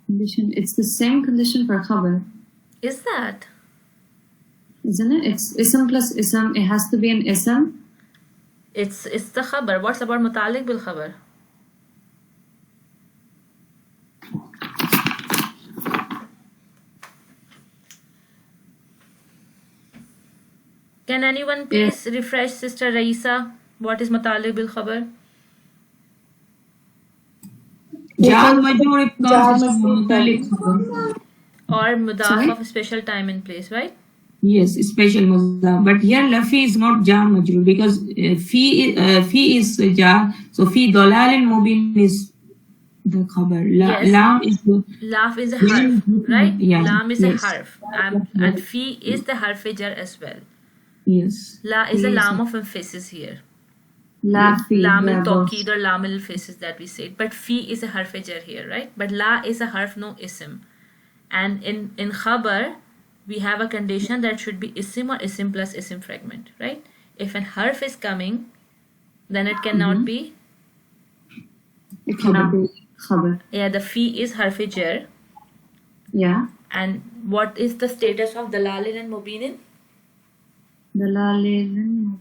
Condition. It's the same condition for khabar, Is that? isn't it? It's ism plus ism. It has to be an ism. It's the khabar. What's about mutalik bil khabar? Can anyone please refresh Sister Raisa? What is mutalik bil khabar? Jar majrur it comes as mutalik khabar. Or mudaf Sorry? of special time and place, right? Yes, special mudaf. But here lafi is not jar majrur because fi is jar. So fi dalalin mubin is the khabar. Yes. Lam is the Laf is a harf, right? Yeah, Lam is yes. a harf. And fi is the harf jar as well. yes. La is a Yes. lam of emphasis here. Lafi. Lam al yeah, both. tawqid or lam al emphasis that we said. But fi is a harf jar here, right? But la is a harf, no ism. And in khabar, we have a condition that should be ism or ism plus ism fragment, right? If an harf is coming, then it cannot be. It cannot be khabar. Yeah, the fi is harf jar. Yeah. And what is the status of dalalin and mubinin? Dalalin.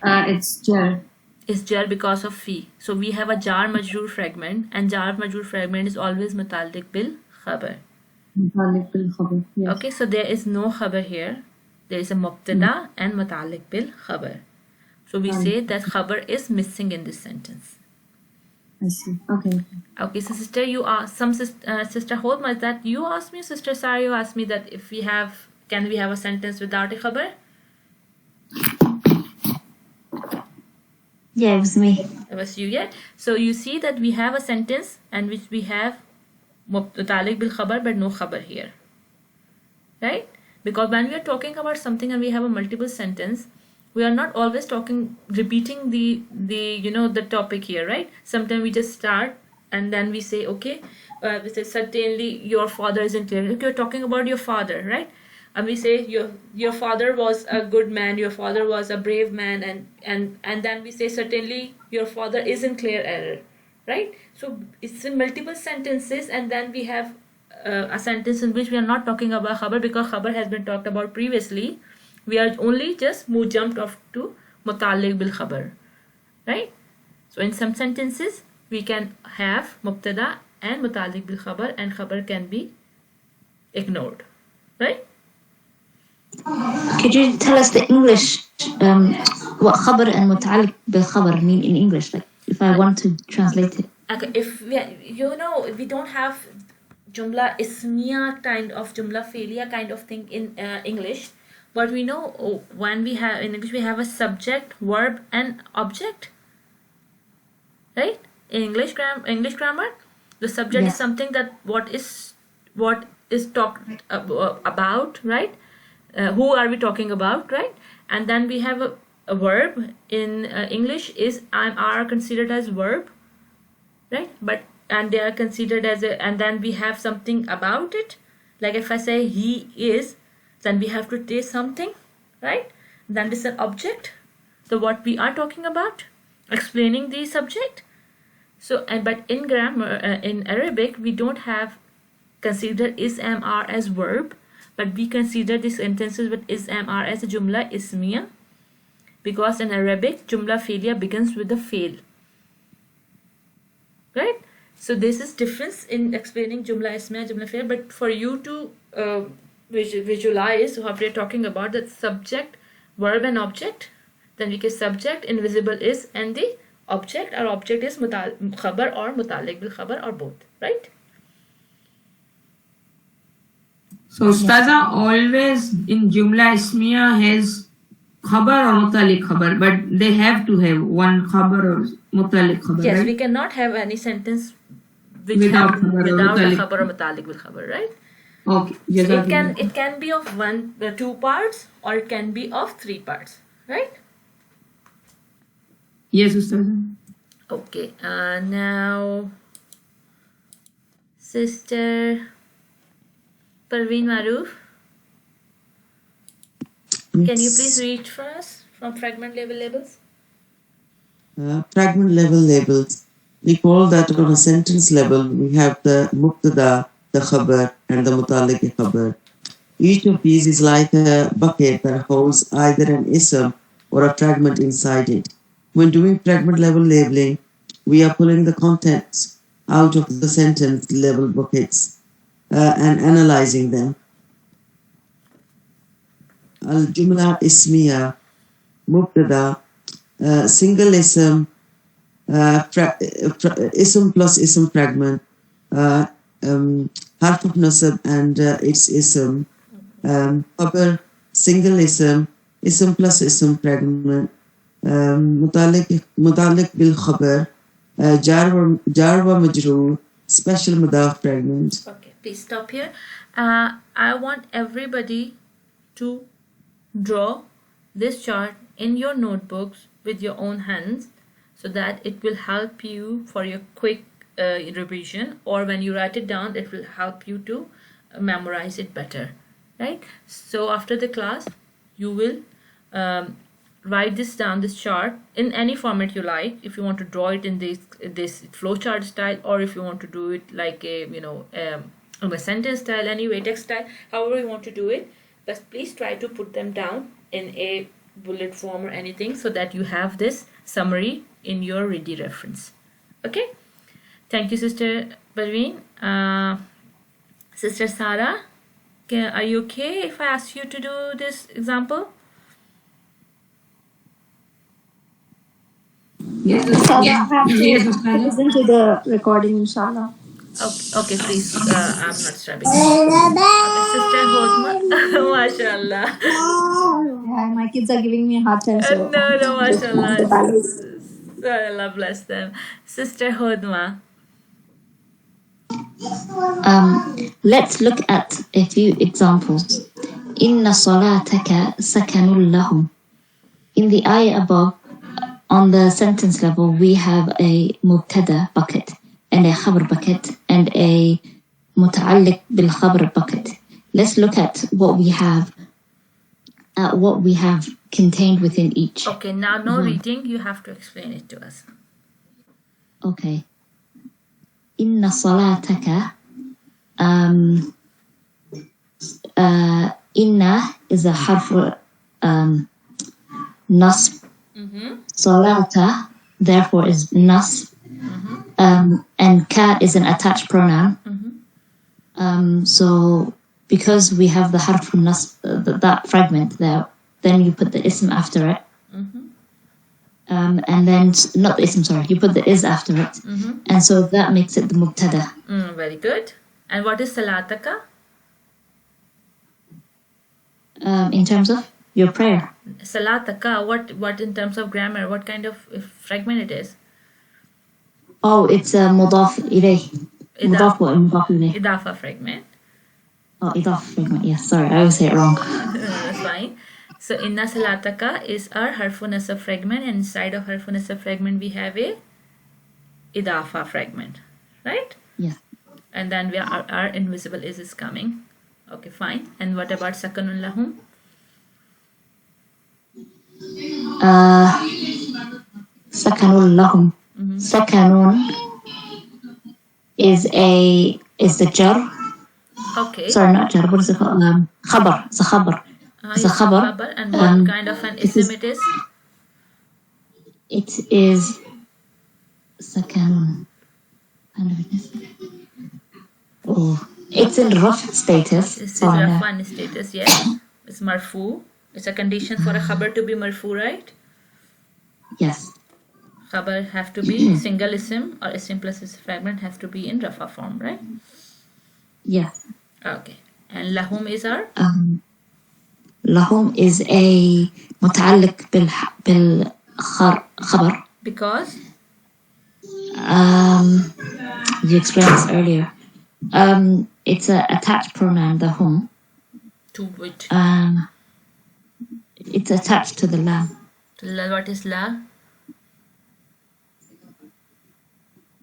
It's jar. Is jar because of fi. So we have a jar majroor fragment, and jar majroor fragment is always mutalik bil khabar. Mutalik bil khabar. Yes. Okay, so there is no khabar here. There is a mubtada and mutalik bil khabar. So we say that khabar is missing in this sentence. I see. Okay. Okay, so sister, you asked sister Holma, is that you asked me, sister Sarah, you asked me that if we have, can we have a sentence without a khabar? Yeah, it was me. It was you, yeah. So you see that we have a sentence and which we have mutalik bil khabar but no khabar here, right? Because when we are talking about something and we have a multiple sentence, we are not always repeating the the topic here, right? Sometimes we just start and then we say, okay, we say certainly your father isn't clear. If you're talking about your father, right? And we say your father was a good man, your father was a brave man, and then we say certainly your father is in clear error, right? So it's in multiple sentences, and then we have a sentence in which we are not talking about khabar because khabar has been talked about previously. We are only just jumped off to muta'alliq bil khabar, right? So in some sentences we can have mubtada and muta'alliq bil khabar, and khabar can be ignored, right? Could you tell us the English, what khabar and muta'alliq bil khabar mean in English? Like if I want to translate it. Okay, if we don't have Jumlah Ismiah kind of Jumlah Failure kind of thing in English, but we know when we have in English we have a subject, verb, and object, right? In English grammar, the subject is something that what is talked about, right? Who are we talking about, right? And then we have a verb in English is are considered as verb, right? And they are considered as and then we have something about it. Like if I say he is, then we have to say something, right? Then this is an object, the what we are talking about, explaining the subject. So but in grammar, in Arabic, we don't have consider is am are as verb, but we consider these sentences with is am are as a Jumlah Ismiya, because in Arabic Jumlah Failure begins with the fail, right? So this is difference in explaining Jumlah Ismiya, Jumlah Failure. But for you to visualize what we're talking about, the subject, verb, and object, then we can subject, invisible is, and the object, our object is khabar or muta'alliq bil khabar or both, right? So Ustaza always in Jumla Ismiya has khabar or muta'alliq khabar, but they have to have one khabar or muta'alliq khabar. Yes, right? we cannot have any sentence which Without have khabar or without a muta'alliq. khabar or muta'alliq bil khabar, right? Okay. So it can be of two parts, or it can be of three parts, right? Yes, Ustaza. Okay, now Sister Parveen Maroof, can you please read for us from fragment level labels? Fragment level labels. Recall that on a sentence level, we have the mubtada, the khabar, and the muta'alliq khabar. Each of these is like a bucket that holds either an ism or a fragment inside it. When doing fragment level labeling, we are pulling the contents out of the sentence level buckets and analyzing them. Al-Jumlah Ismiya, Mubtada, single ism, ism plus ism fragment, harf of nasab and its ism, khabar, single ism plus ism fragment, muta'alliq bil khabar, jar wa majroor, special mudaf fragment. Okay, please stop here. I want everybody to draw this chart in your notebooks with your own hands, so that it will help you for your quick revision, or when you write it down, it will help you to memorize it better, right? So after the class, you will write this down, this chart, in any format you like. If you want to draw it in this flowchart style, or if you want to do it like a a sentence style, anyway, text style, however you want to do it, but please try to put them down in a bullet form or anything, so that you have this summary in your ready reference. Okay, thank you, Sister Parveen. Sister Sarah, are you okay if I ask you to do this example? Yes, Inshallah, I have to yes, Ustaza. listen to the recording, inshallah. Okay, please. I'm not disturbing. Okay, Sister Hodma, mashallah. Yeah, my kids are giving me a hard time, so No, just have mashallah. to balance. Allah bless them. Sister Hodma. Let's look at a few examples. Inna salataka sakanun lahum. In the ayah above, on the sentence level, we have a mubtada bucket and a khabar bucket and a muta'alliq bil khabar bucket. Let's look at what we have contained within each. Okay, now no reading, you have to explain it to us. Okay. Inna salataka. Inna is a harf nasb. Salata, therefore, is nasb. And ka is an attached pronoun. So because we have the harf nasb, that fragment there, then you put the ism after it. And then, not the ism, sorry, you put the is after it. And so that makes it the mubtada. Very good. And what is salataka? In terms of your prayer. Salataka, what in terms of grammar, what kind of fragment it is? Oh, it's a mudaf ilayh. Mudaf wa mudaf ilayh. Idafa fragment. Oh, idaf fragment, yes. Sorry, I always say it wrong. That's fine. So, inna salataka is our harfun nasab fragment, and inside of harfun nasab fragment we have a idafa fragment, right? Yes. And then our invisible is coming. Okay, fine. And what about sakanun lahum? Sakanun lahum. Sakanun is the jar. Okay. Sorry, not jar. What is it called? Khabar. It's a khabar. It's a khabar. And what kind of an ism it is? It is sakanun. Oh, it's in rough status. It's in rafan status, yes. It's marfu. It's a condition for a khabar to be marfu, right? Yes. Khabar have to be single ism, or ism plus its fragment have to be in rafa form, right? Yes. Okay. And lahum is our? Lahum is a muta'alliq bil khabar. Because? You explained this earlier. It's an attached pronoun, the hum. To which? It's attached to the lam. What is la?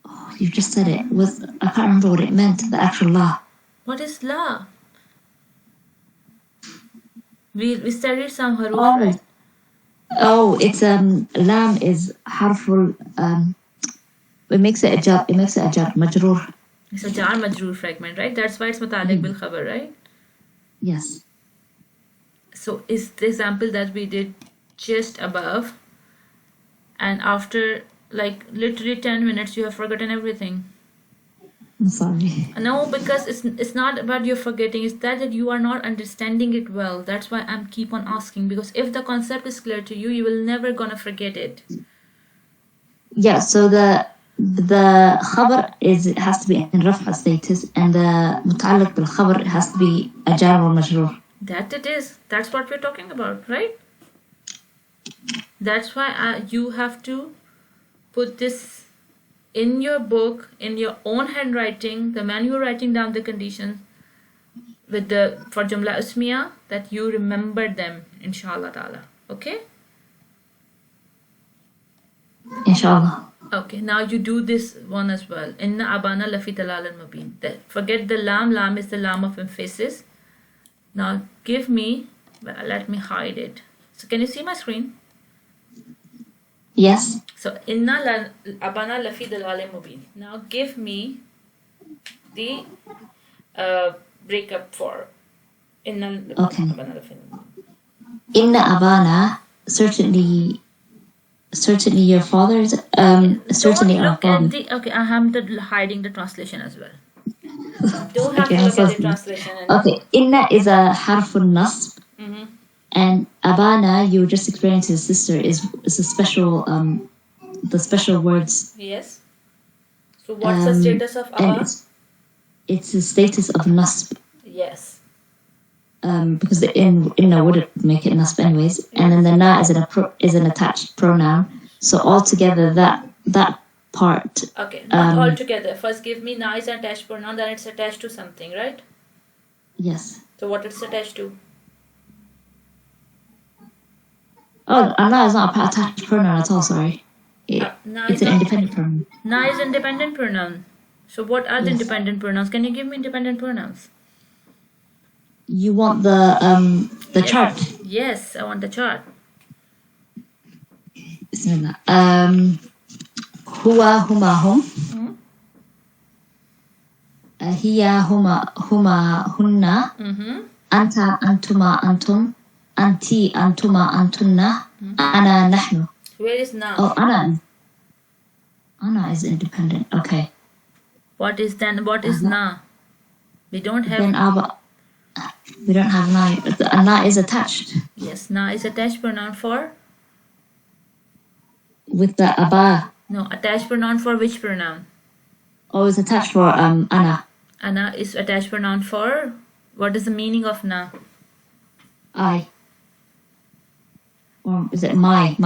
Oh, you just said it. I can't remember what it meant, the actual la. What is la? We studied some haruf, right? Oh, it's lam is harful. It makes it a jar. Majroor. It's a jar majroor fragment, right? That's why it's muta'alliq bil khabar, right? Yes. So is the example that we did just above, and after like literally 10 minutes you have forgotten everything. I'm sorry. No, because it's not about you forgetting, it's that you are not understanding it well. That's why I'm keep on asking, because if the concept is clear to you, you will never gonna forget it. Yeah, so the khabar has to be in raf'a status, and the muta'alliq bil khabar has to be a jar or majroor. That it is. That's what we're talking about, right? That's why you have to put this in your book, in your own handwriting, the man you're writing down the conditions with for Jumlah Ismiah, that you remember them, inshallah ta'ala. Okay? Inshallah. Okay, now you do this one as well. Inna abana lafi dalal al-mubin. Forget the lam. Lam is the lam of emphasis. Now give me, let me hide it. So can you see my screen? Yes. So inna abana lafi dalal al-mubin. Now give me the breakup for inna abana lafi al-mubin. Inna abana, certainly your father's certainly our father. Okay, I am hiding the translation as well. Don't have to look at the translation. Okay, inna is a harfun nasb, and abana, you were just explaining to his sister, is a special the special words. Yes. So what's the status of abba? It's the status of nasb. Yes. Because the inna wouldn't make it nasb anyways, and then the na is an attached pronoun. So altogether, that part. Okay, not all together. First, give me na is an attached pronoun, then it's attached to something, right? Yes. So what it's attached to? Oh, Allah is not a attached pronoun at all, sorry. Na It's is an not. independent pronoun. Na is independent pronoun. So what are the Yes. independent pronouns? Can you give me independent pronouns? You want the Yes. chart. Yes, I want the chart. Bismillah. Huwa huma hum. Hiya huma hunna. Anta antuma antum. Anti antuma antunna. Ana nahnu. Where is na? Oh, Ana is independent. Okay. What is na? We don't have. Then we don't have na. The na is attached Yes, na is attached pronoun for. with the aba. No, attached pronoun for which pronoun? Oh, it's attached for ana. Ana is attached pronoun for. What is the meaning of na? I. Or is it my?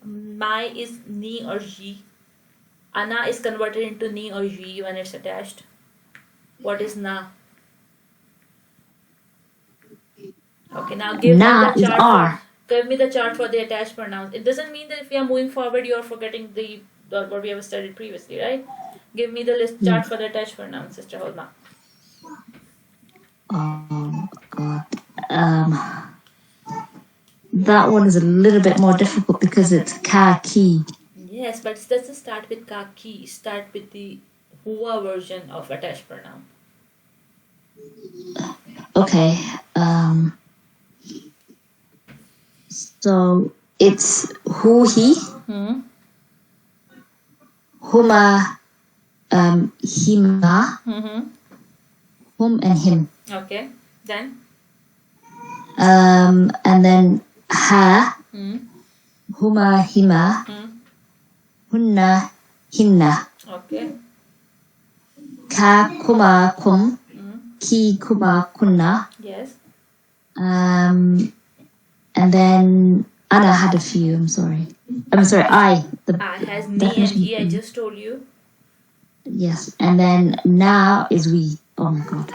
My is ni or ji. Ana is converted into ni or ji when it's attached. What is na? Okay, now give Na me the is chart. R. Give me the chart for the attached pronouns. It doesn't mean that if we are moving forward, you are forgetting what we have studied previously, right? Give me the list chart for the attached pronouns, Sister Holma. Oh God. That one is a little bit more difficult because it's ka ki. Yes, but it doesn't start with ka ki. Start with the huwa version of attached pronoun. Okay. So it's who, he, huma, hima, whom, and him. Okay, then? And then ha, huma, hima, hunna, hinna, Okay. ka, kuma, kum, ki, kuma, kunna. Yes. And then Anna had a few. I'm sorry. I. The I has me and definition. he, I just told you. Yes, and then now is we. Oh my God.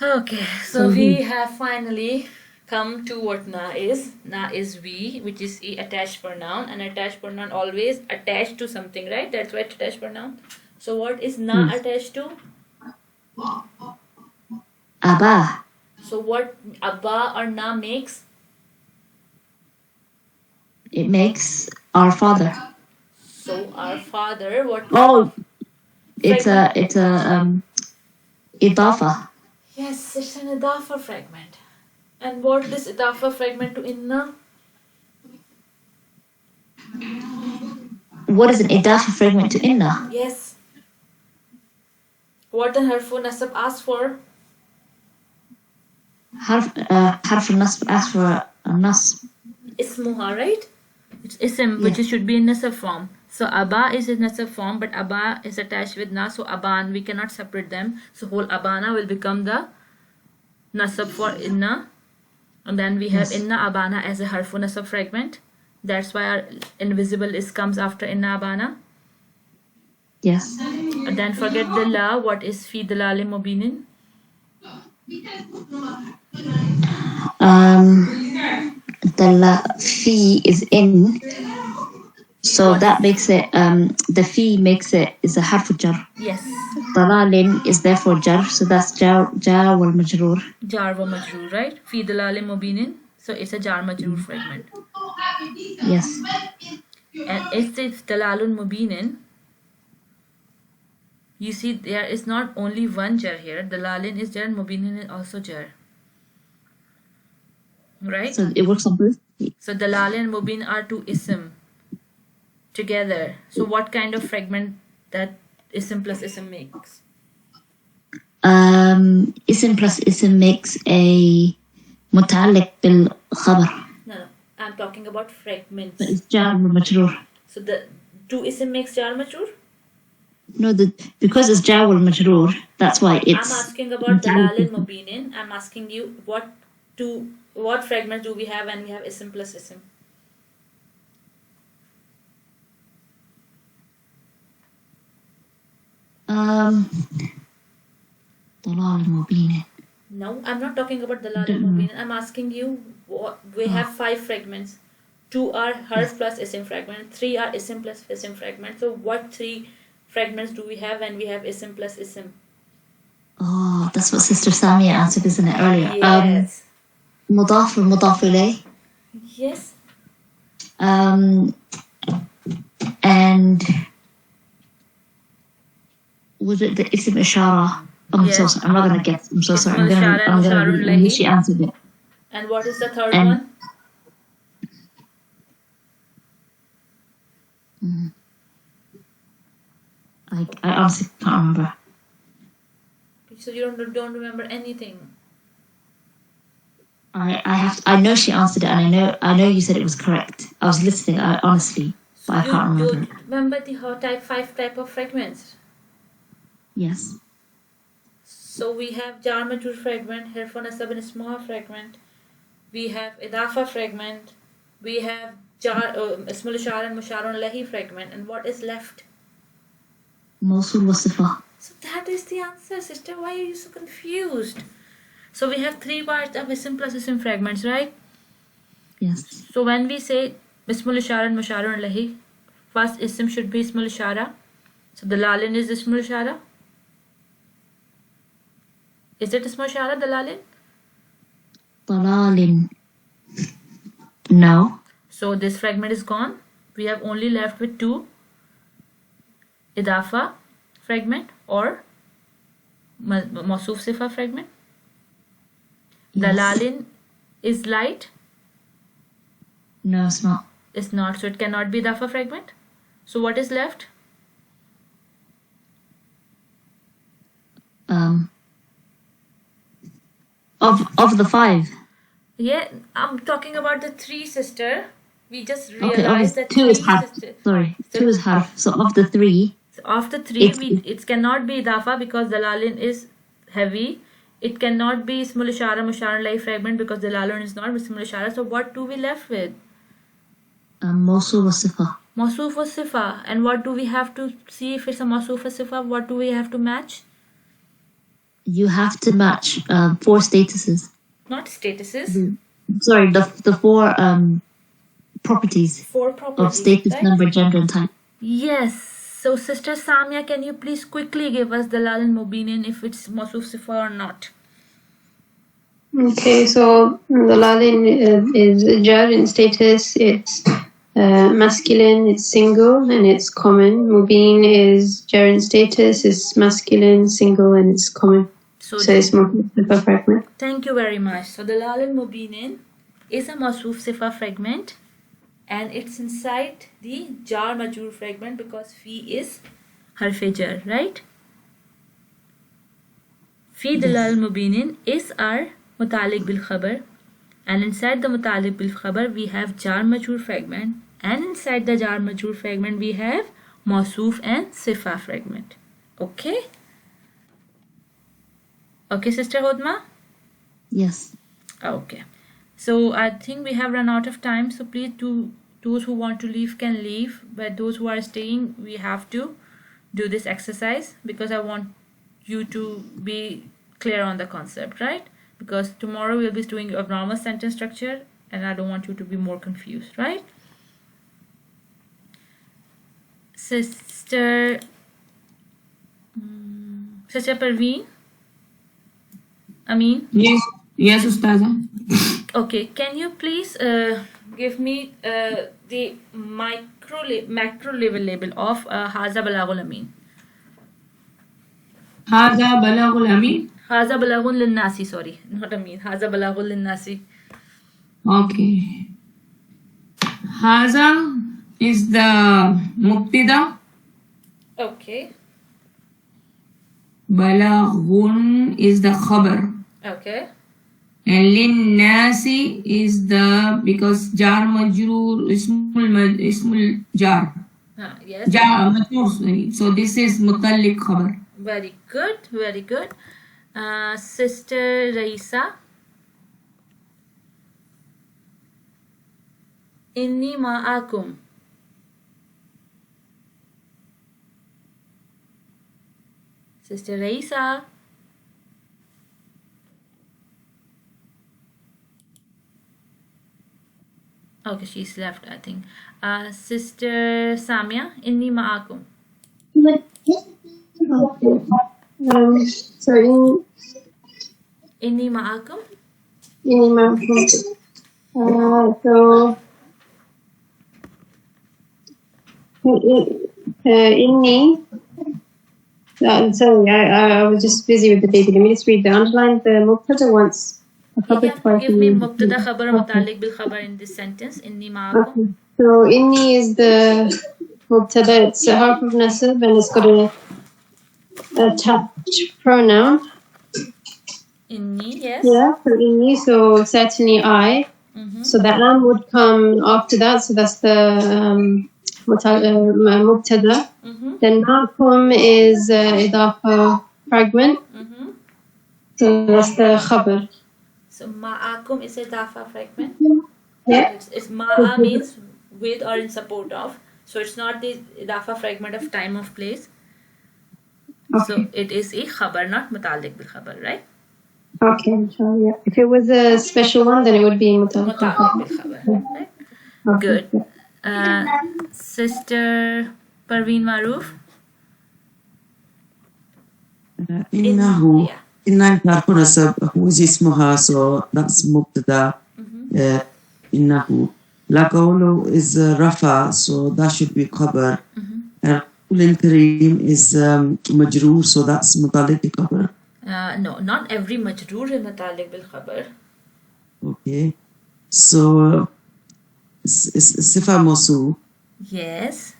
Okay, so we have finally come to what na is. Na is we, which is a attached pronoun. An attached pronoun always attached to something, right? That's why it's attached pronoun. So what is na attached to? Abba. So what abba or na makes? It makes our father. So our father, what? Oh, it's a idafa. Yes, it's an idafa fragment. And what is idafa fragment to inna? What is an idafa fragment to inna? Yes. What the harfu nasab asks for? Harf al-nasb asks for a nasb. Ismuha, right? It's ism, which should be in nasab form. So aba is in nasab form, but aba is attached with na, so aban, we cannot separate them. So whole abana will become the nasab for inna. And then we have inna abana as a harfu nasab fragment. That's why our invisible is comes after inna abana. Yes. And then forget the la, what is fi dalal mubinin? The fee is in, so that makes it the fee makes it is a harf jar. Yes. Dalalin is therefore jar, so that's jar wal majroor. Jar wa majroor, right? Fi dalal mubinin. So it's a jar majroor fragment. Yes. And it's dalalun mubinin. You see, there is not only one jar here. Dalalin is jar, mubinin is also jar. Right? So it works on both. So dalal and mubin are two ism together. So what kind of fragment that ism plus ism makes? Ism plus ism makes a muta'alliq bil khabar. No, I'm talking about fragments. But it's jar wal majroor. So the two ism makes jar majroor? No, because it's jar wal majroor, that's why it's. I'm asking about dalal and mubinin. I'm asking you what fragments do we have when we have ism plus ism? Dalal al-mubin. No, I'm not talking about dalal and mubin. I'm asking you we have 5 fragments. 2 are harf plus isim fragment, 3 are isim plus isim fragment. So what 3 fragments do we have when we have isim plus isim? Oh, that's what Sister Samia answered, isn't it, earlier? Yes. Mudaf or mudaf ilayh. Yes. And was it the ism ishara? I'm so Yes. sorry. I'm not gonna guess. I'm so sorry. Ismul ishara and musharun read it. lahi. She answered it. And what is the third And- one? I honestly can't remember. So you don't remember anything. I know she answered it, and I know you said it was correct. I was listening, honestly, but I can't remember You it. remember the 5 type of fragments? Yes. So we have jar majrur fragment, harf nasab and ismuha fragment. We have idafa fragment. We have ismul ishara and musharun lahi fragment. And what is left? Mawsul wa sifa. So that is the answer, sister. Why are you so confused? So we have 3 parts of isim plus isim fragments, right? Yes. So when we say ismul ishara and musharun lahi, first isim should be ismul ishara. So the lalin is ismul ishara. Is it ismul ishara, the lalin? Dalalin. No. So this fragment is gone. We have only left with 2. Idafa fragment or Mawsuf Sifa fragment. The Yes. lalin is light. No, it's not. It's not. So it cannot be Idafa fragment. So what is left? Of the 5. Yeah, I'm talking about the 3, sister. We just Okay, realized that 2 is 3 harf. sister. Sorry, So- 2 is harf. So of the 3, So of the 3, It's- it cannot be Idafa because the lalin is heavy. It cannot be Ismul Ishara Musharun Lahi fragment because the lalin is not Ismul Ishara. So what do we left with? Mawsul wa sifa. Mawsuf or Sifa. And what do we have to see if it's a Mawsuf or Sifa? What do we have to match? You have to match 4 statuses. Not statuses. Sorry, the 4 properties 4 of properties. status, Right? number, gender, and type. Yes. So Sister Samia, can you please quickly give us the lalin mubinin if it's Mawsuf Sifa or not? Okay, so the lalin is jar in status. It's masculine, it's single, and it's common. Mubin is jar in status. It's masculine, single, and it's common. So So it's Mawsuf fragment. thank you very much. So the lalin mubinin is a Mawsuf Sifa fragment. And it's inside the jar majur fragment because fi is harf jar, right? Fi dalal mubinin is our mutalik bil khabar, and inside the mutalik bil khabar we have jar majur fragment, and inside the jar majur fragment we have mawsuf and sifa fragment. Okay? Okay, Sister Hodma? Yes. Okay. So I think we have run out of time. So please do. Those who want to leave can leave, but those who are staying, we have to do this exercise because I want you to be clear on the concept, right? Because tomorrow we'll be doing a normal sentence structure and I don't want you to be more confused, right? Sister Parveen? Amin? Yes, Ustaza. Okay, can you please give me the macro level label of Haza Balagul Amin? هذا بلاغ الأمين. Haza Balagul Linnasi, sorry, not Amin. Haza Balagul Linnasi. Okay. هذا is the مبتدا. Okay, بلاغ is the خبر. okay, And للناس is the because jar majrur اسم jar. yes. jar majrur, sorry. So this is متعلق خبر. Very good, very good. Sister Raisa. Inni ma'akum. Sister Raisa. Okay, she's left, I think. Sister Samia, inni ma'akum. So in Inni ma'akum. so inni. Sorry, I was just busy with the baby. Let me just read the underline. The mubtada once. You can give me mubtada khabar or mutalik bil khabar in this sentence. Inni ma'akum. Okay. So inni is the mubtada. It's a harf of nasab and it's got a attached pronoun. Inni, yes. Yeah, so inni. So certainly I. So the am would come after that. So that's the mubtada. Then ma'akum is idafa fragment. So that's the khabar. So ma'akum is a dafa fragment. Yeah. It's ma'a means with or in support of. So it's not the dafa fragment of time of place. So it is a khabar, not mutalik bil khabar, right? Okay, inshallah, yeah. If it was a special one, then it would be mutalik bil Mutalik bil khabar. khabar, right? Okay. Good. Sister Parveen Maroof. إنه Yeah. إنه حرف نسب هو اسمها, so that's مبتدا. إنه لا قوله is رفع, so that should be خبر. قول الكريم is مجرور, so that's متعلق بخبر. No, not every majroor is mutalik bil khabar. Okay, so صفة موصول, Yes.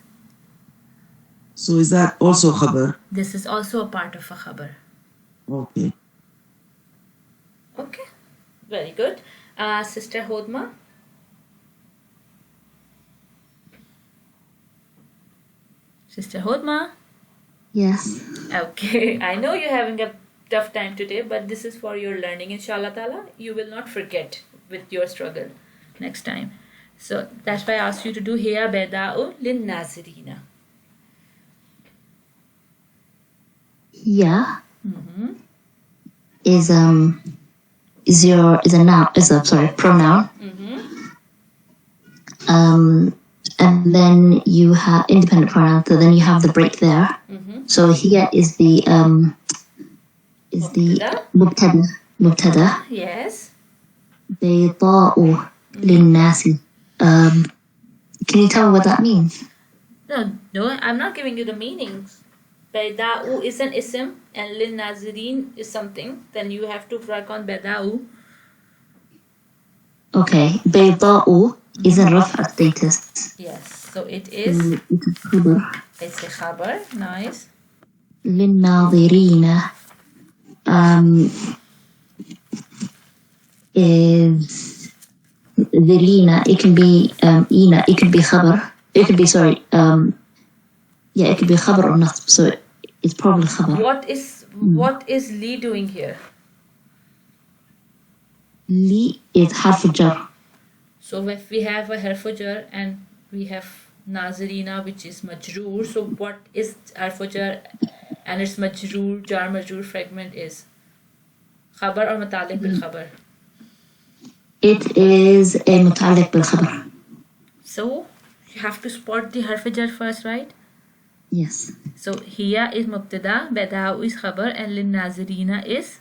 so is that also خبر? This is also a part of a khabar. Okay. Okay. Very good. Sister Hodma. Sister Hodma. Yes. Okay. I know you're having a tough time today, but this is for your learning. Inshallah ta'ala, you will not forget with your struggle next time. So that's why I asked you to do hiya beda'u lin nazirina. Yeah. Is a noun, is a pronoun. And then you have independent pronoun, so then you have the break there. So here is the mubtada. Yes. بيضاء للناس. Can you tell me what that means? No, I'm not giving you the meanings. Beda'u is an ism and lin nazirin is something. Then you have to work on beda'u. Okay, بيضاء is a رفع status. Yes. So it is. It's a khabar. It's a khabar. Nice. للناظرين is ذرينا. It can be ina. It can be khabar. It could be it could be khabar or nasb. So it's probably khabar. What is li doing here? Li is harf jar. So if we have a harf jar and we have nazirina which is majroor, so what is harf jar and its majroor jar majroor fragment is khabar or mutalik bil khabar? It is a muta'alliq bil khabar. So you have to spot the harf jar first, right? Yes. So hiya is mubtada, beda'u is khabar, and lin nazirina is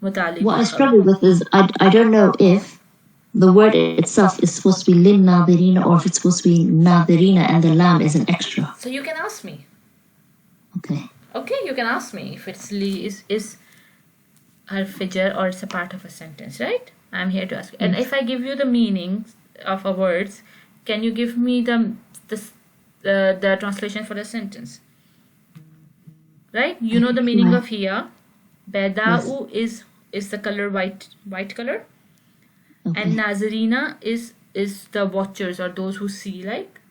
mutalik. What I struggle with is I don't know if the word itself is supposed to be lin nadirina or if it's supposed to be nadirina and the lam is an extra. So you can ask me. Okay. Okay, you can ask me if it's li is harf jar or it's a part of a sentence, right? I'm here to ask you. And if I give you the meanings of a words, can you give me the translation for the sentence? Right? You know the meaning of hiya. Beda'u is the color white color. Okay. And nazirina is the watchers or those who see, like.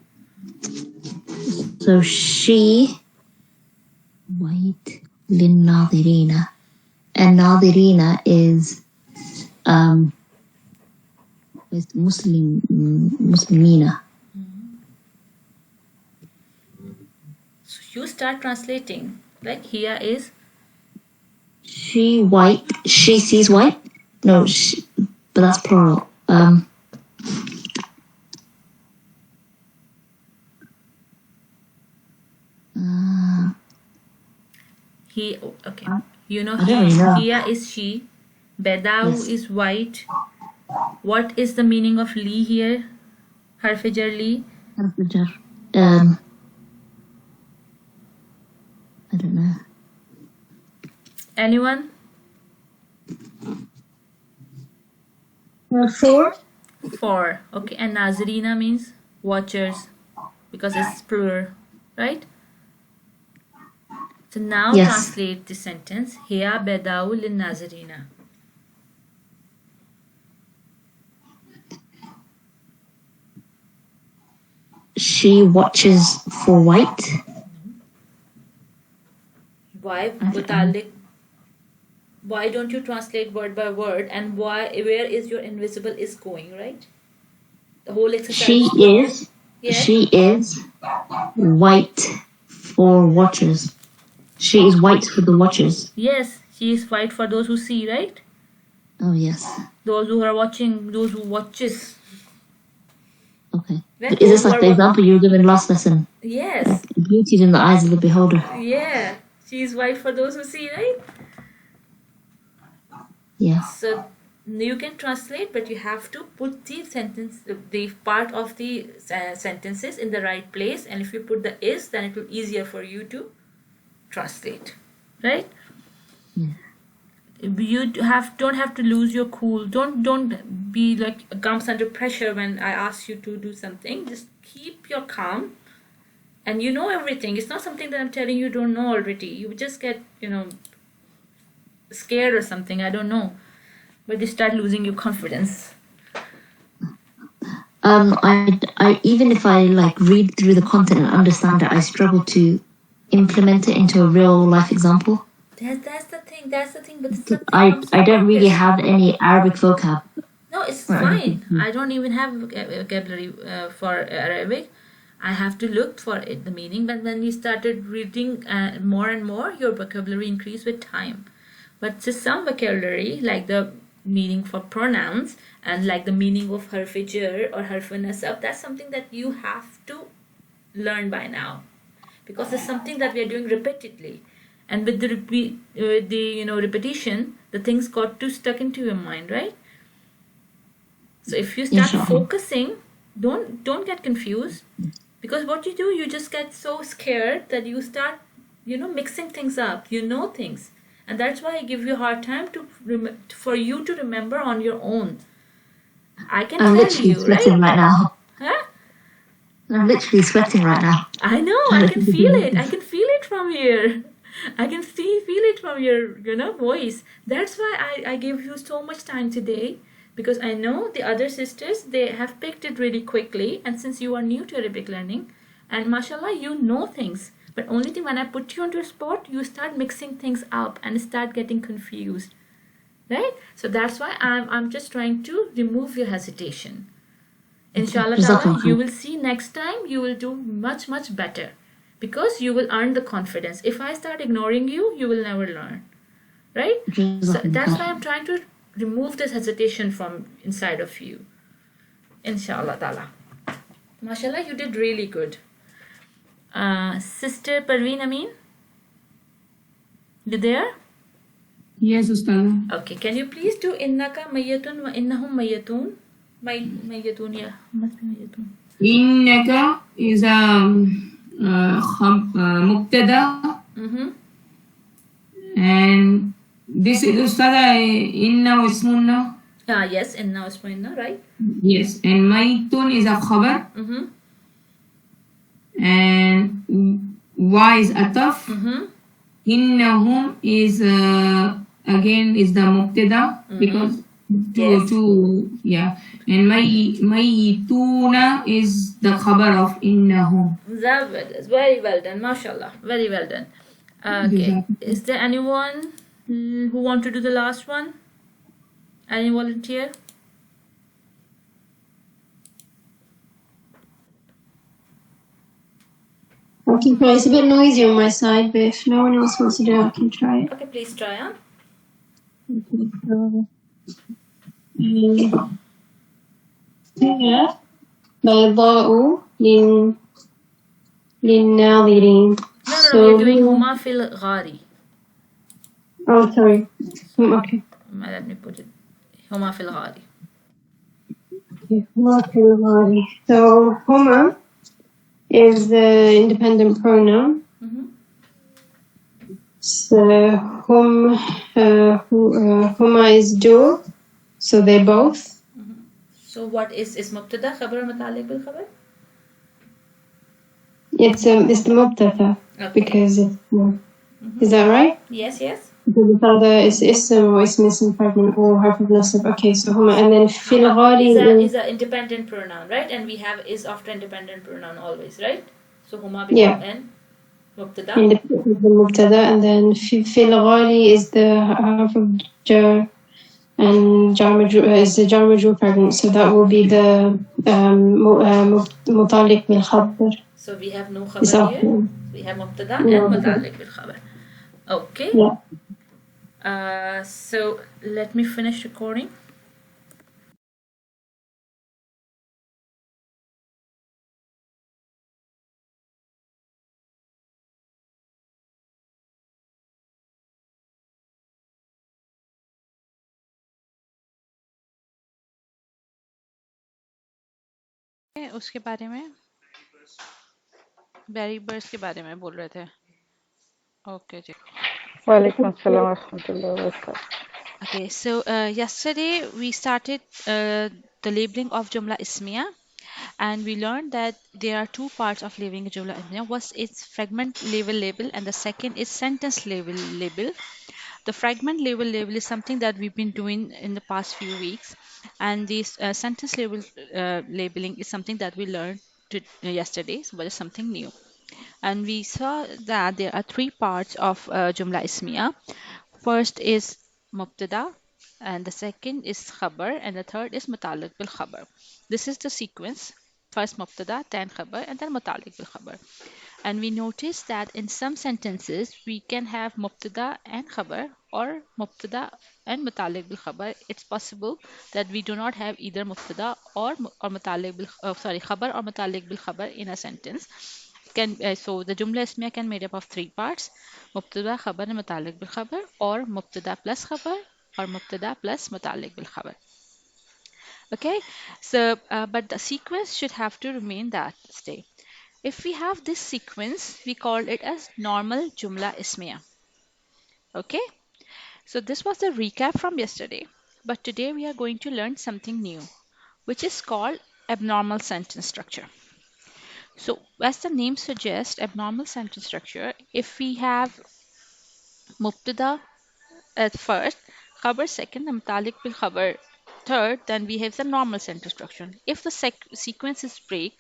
So she white lin nadirina. And nadirina is Muslimina. So you start translating. Like here is She white. She sees white. No, but that's plural. He, okay. You know, I don't really know. Hiya is she. Bedau Yes. is white. What is the meaning of li here? Harfijar li? I don't know. Anyone? 4. 4. Okay, and Nazirina means watchers because it's plural, right? So now Yes. translate the sentence. Hiya bedau lin Nazirina. She watches for white. Why don't know. mutalik? Why don't you translate word by word, and why, where is your invisible is going, right? The whole exercise. She is white for watchers. She is white for the watchers. Yes, she is white for those who see, right? Oh yes. Those who are watching, those who watches. Okay. Right? Is this like the example you were given last lesson? Yes. Beauty is in the eyes of the beholder. Yeah. She is white for those who see, right? Yeah. So you can translate, but you have to put the sentence, the part of the sentences in the right place. And if you put the is, then it will be easier for you to translate, right? Yeah. You don't have to lose your cool. Don't be like comes under pressure when I ask you to do something. Just keep your calm, and you know everything. It's not something that I'm telling you don't know already. You just get scared or something. I don't know, but you start losing your confidence. I even if I like read through the content and understand it, I struggle to implement it into a real life example. That's the thing. But it's not I don't really have any Arabic vocab. No, it's fine. I don't even have vocabulary for Arabic. I have to look for it, the meaning. But when you started reading more and more, your vocabulary increased with time. But just some vocabulary, like the meaning for pronouns and like the meaning of harf jar or harf nasab, that's something that you have to learn by now, because it's something that we are doing repeatedly. And with the repetition, the things got too stuck into your mind, right? So if you start focusing, don't get confused, because what you do, you just get so scared that you start, mixing things up. Things, and that's why I give you a hard time for you to remember on your own. I can I'm tell literally you, sweating right now. Huh? I'm literally sweating right now. I know. I can feel it. I can feel it from here. I can feel it from your, voice. That's why I gave you so much time today, because I know the other sisters, they have picked it really quickly. And since you are new to Arabic learning, and mashallah, you know things. But only thing, when I put you onto a spot, you start mixing things up and start getting confused, right? So that's why I'm just trying to remove your hesitation. Inshallah ta'ala, you will see next time you will do much, much better, because you will earn the confidence. If I start ignoring you, you will never learn, right? So that's why I'm trying to remove this hesitation from inside of you. Inshallah ta'ala. Mashallah, you did really good. Sister Parveen Amin, you there? Yes, Ustad. Okay, can you please do innaka mayyatun wa innahum mayyatun? Mayyatun, yeah, must be mayyatun. Innaka is a mubtada, and this is Ustad. Inna wa ismunna. Yes, inna wa ismunna, right? Yes, and maytun is a khabar. And Y is ataf. Innahum is again is the mubtada, because two yeah. And mayituna is the khabar of innahum. Zabardast, very well done, mashallah, very well done. Okay, is there anyone who want to do the last one? Any volunteer? I can try. It's a bit noisy on my side, but if no one else wants to do it, I can try it. Okay, please try on. بيضاء للناظرين. No, we're doing huma fil ghari. Oh, sorry. Okay. Let me put it. هما في الغار. So huma is the independent pronoun. So huma is dual. So they both. So what is مبتدا خبر متعلق بالخبر? It's the mubtada because it's, is that right? Yes, yes. المبتدا is اسم or اسم fragment or harf of nasab. Okay, so huma and then في الغالي is a independent pronoun, right? And we have is after independent pronoun always, right? So huma become Yeah. an مبتدا. The mubtada and then في الغالي is the harf of jar and jar majrur is the jar majrur fragment. So that will be the متعلق بالخبر. So we have no khabar here. We have mubtada and muta'alliq bil khabar. Okay. Yeah. So let me finish recording. उसके बारे में berry birds के बारे में बोल रहे थे okay ji Walaikum assalam wa rahmatullahi wa barakatuh. Okay, so yesterday we started the labeling of Jumla Ismiya, and we learned that there are two parts of labeling a Jumla Ismiya. One is fragment level label, and the second is sentence level label. The fragment label is something that we've been doing in the past few weeks, and this sentence level labeling is something that we learned yesterday, but it's something new. And we saw that there are three parts of Jumla Ismiya. First is Mubtada, and the second is Khabar, and the third is Muta'alliq bil Khabar. This is the sequence. First Mubtada, then Khabar, and then Muta'alliq bil Khabar. And we noticed that in some sentences we can have Mubtada and Khabar or Mubtada and Muta'alliq bil Khabar. It's possible that we do not have either Mubtada or Muta'alliq bil Khabar or Muta'alliq bil Khabar in a sentence. So the Jumla Ismiya can made up of three parts: Mubtada, Khabar, and Muta'alliq bil Khabar, or Mubtada plus Khabar, or Mubtada plus Muta'alliq bil Khabar. Okay, so but the sequence should have to remain that stay. If we have this sequence, we call it as normal Jumla Ismiya. Okay, so this was the recap from yesterday, but today we are going to learn something new, which is called abnormal sentence structure. So as the name suggests, abnormal sentence structure, if we have Mubtada at first, Khabar second, and Mutalik bil Khabar third, then we have the normal sentence structure. If the sequence is break,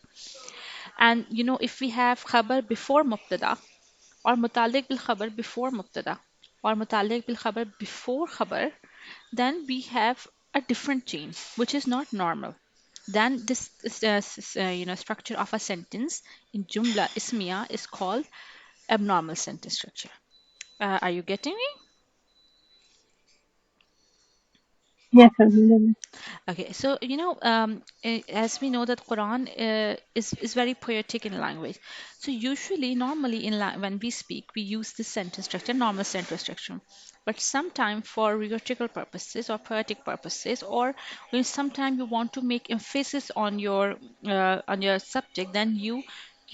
and if we have Khabar before Mubtada, or Mutalik bil Khabar before Mubtada, or Mutalik bil Khabar before Khabar, then we have a different chain, which is not normal. Then this structure of a sentence in Jumla Ismiya is called abnormal sentence structure. Are you getting me? Yes, alhamdulillah. Okay, so as we know that Quran is very poetic in language. So usually, normally when we speak, we use this sentence structure, normal sentence structure. But sometime for rhetorical purposes or poetic purposes, or when sometime you want to make emphasis on your subject, then you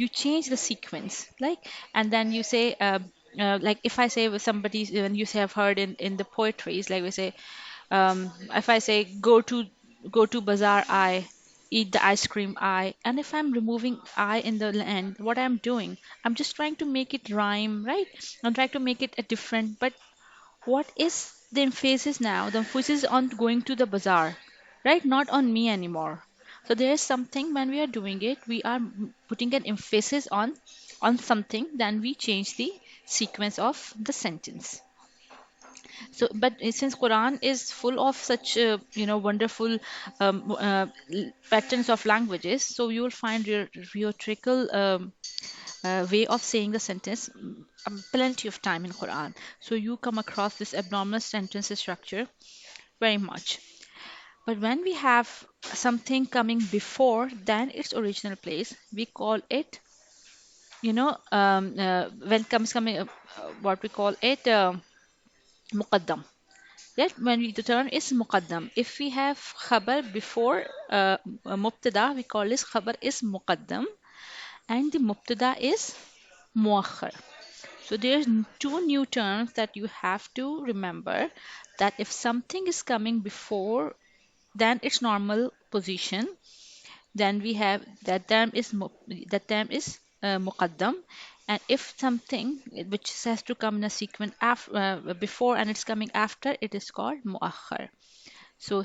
change the sequence, like, and then you say. Like if I say with somebody, when you say I've heard in the poetries, like we say, if I say go to bazaar I, eat the ice cream I, and if I'm removing I in the end, what I'm doing, I'm just trying to make it rhyme, right? I'm trying to make it a different, but what is the emphasis now? The emphasis is on going to the bazaar, right? Not on me anymore. So there is something when we are doing it, we are putting an emphasis on something, then we change the sequence of the sentence. So but since Quran is full of such wonderful patterns of languages, so you will find your rhetorical way of saying the sentence plenty of time in Quran. So you come across this abnormal sentence structure very much. But when we have something coming before than its original place, we call it, when comes coming what we call it muqaddam. That the term is muqaddam. If we have khabar before mubtada, we call this khabar is muqaddam, and the mubtada is muakhar. So there's two new terms that you have to remember, that if something is coming before than its normal position, then we have that term is muqaddam, and if something which has to come in a sequence before and it's coming after, it is called muakhar. So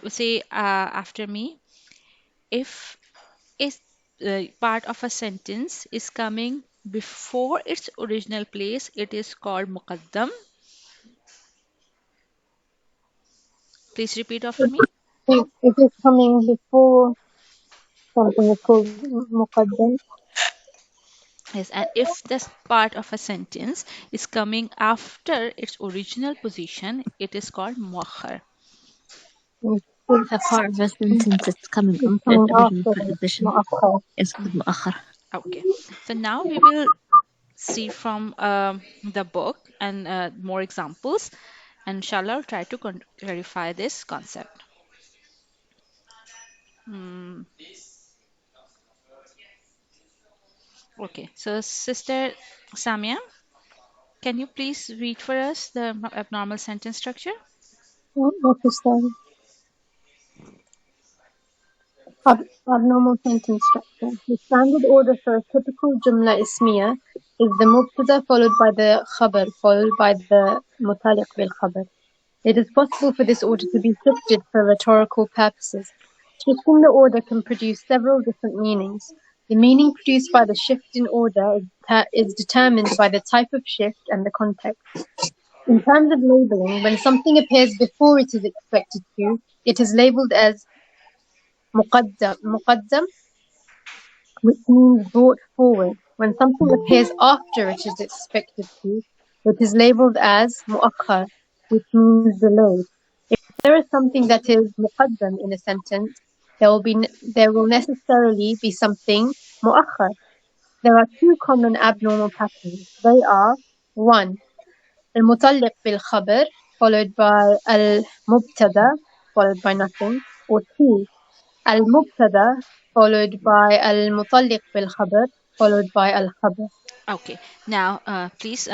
say after me, if is part of a sentence is coming before its original place, it is called muqaddam. Please repeat after me. If it's coming before something is called muqaddam. Yes, and if this part of a sentence is coming after its original position, it is called muakhar. If a part of a sentence is coming It's after its coming original after position, mu'akhar. it's called mu'akhar. Okay, so now we will see from the book and more examples, and inshallah I'll try to clarify this concept. Hmm. Okay, so Sister Samia, can you please read for us the abnormal sentence structure? Okay, so abnormal sentence structure. The standard order for a typical Jumla Ismiya is the mubtada followed by the khabar followed by the mutaliq bil khabar. It is possible for this order to be shifted for rhetorical purposes. Shifting the order can produce several different meanings. The meaning produced by the shift in order is determined by the type of shift and the context. In terms of labeling, when something appears before it is expected to, it is labeled as muqaddam, which means brought forward. When something appears after it is expected to, it is labeled as mu'akhkhar, which means delayed. If there is something that is muqaddam in a sentence, there will necessarily be something mu'akhkhar. There are two common abnormal patterns. They are: one, المتعلق بالخبر followed by المبتدا followed by nothing, or two, المبتدا followed by المتعلق بالخبر followed by الخبر. Okay, now please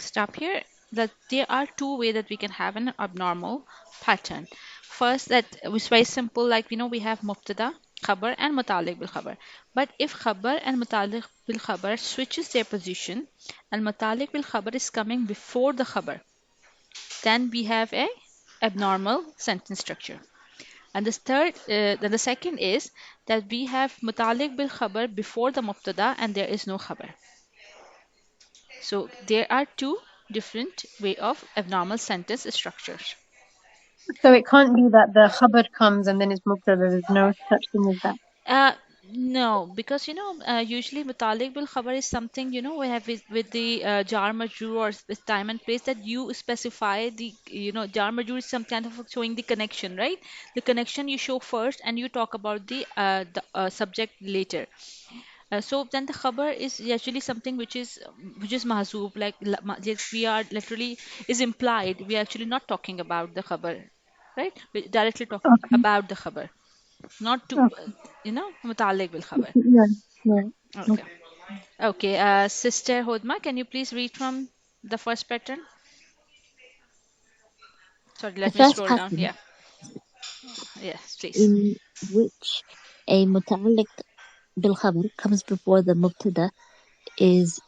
stop here. That there are two ways that we can have an abnormal pattern. First, that was very simple, like we have mubtada, khabar, and mutaliq bil khabar. But if khabar and mutaliq bil khabar switches their position, and mutaliq bil khabar is coming before the khabar, then we have a abnormal sentence structure. And then the second is that we have mutaliq bil khabar before the mubtada and there is no khabar. So there are two different way of abnormal sentence structures. So it can't be that the khabar comes and then it's mubtada. There's no such thing as that. Uh, no, because usually mutalik bil khabar is something we have with the jar majroor or with time and place, that you specify the jar majroor is some kind of showing the connection, right? The connection you show first and you talk about the subject later. So then the khabar is actually something which is mahzoob, like yes, we are literally is implied. We are actually not talking about the khabar, right? We're directly talking Okay. about the khabar, not to Okay. mutalik bil khabar. Yeah. Yeah. Okay. Okay. Sister Hodma, can you please read from the first pattern? Sorry, The let me first scroll down. pattern Yeah. Yes, please. in which a muta'alliq bil khabar comes before the mubtada is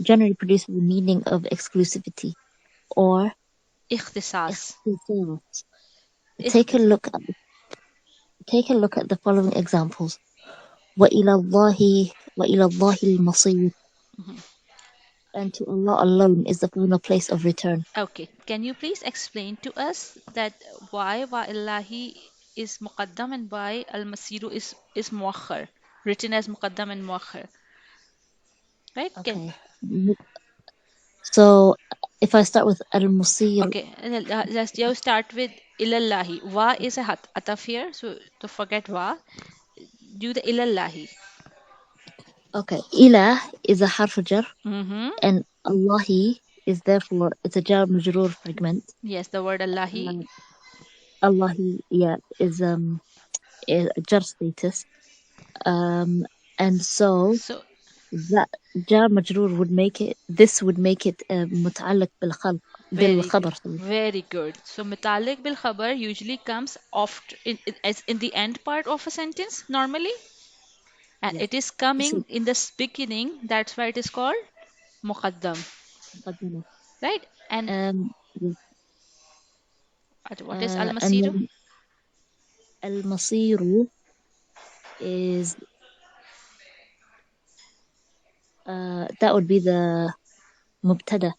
generally produces the meaning of exclusivity or Ikhtisas. ikhtisas. Take a Ikhtisas. look at the following examples. وَإِلَى اللَّهِ الْمَصِيرُ. And to Allah alone is the final place of return. Okay. Can you please explain to us that why wa illahi is muqaddam and why al-masiru is muakhar, written as muqaddam and muakhar, right? Okay. So if I start with al-musir, Okay. Let's you start with ilallahi. Wa is a ataf here, so to forget wa, do the ilallahi. okay, ilah is a harf jar Mm-hmm. and Allahi is therefore it's a jar majroor fragment. Yes, the word Allahi. Allahi, yeah, is a jar status. And so So that jar majroor would make it. This would make it متعلق very good. بالخبر. Sorry. Very good. So mutalik bil khabar usually comes after as in the end part of a sentence normally, and Yes. it is So coming in the beginning. That's why it is called muqaddam, مقدمة. right? And Yes. what is al And masiru? then المصير is that would be the مبتدا.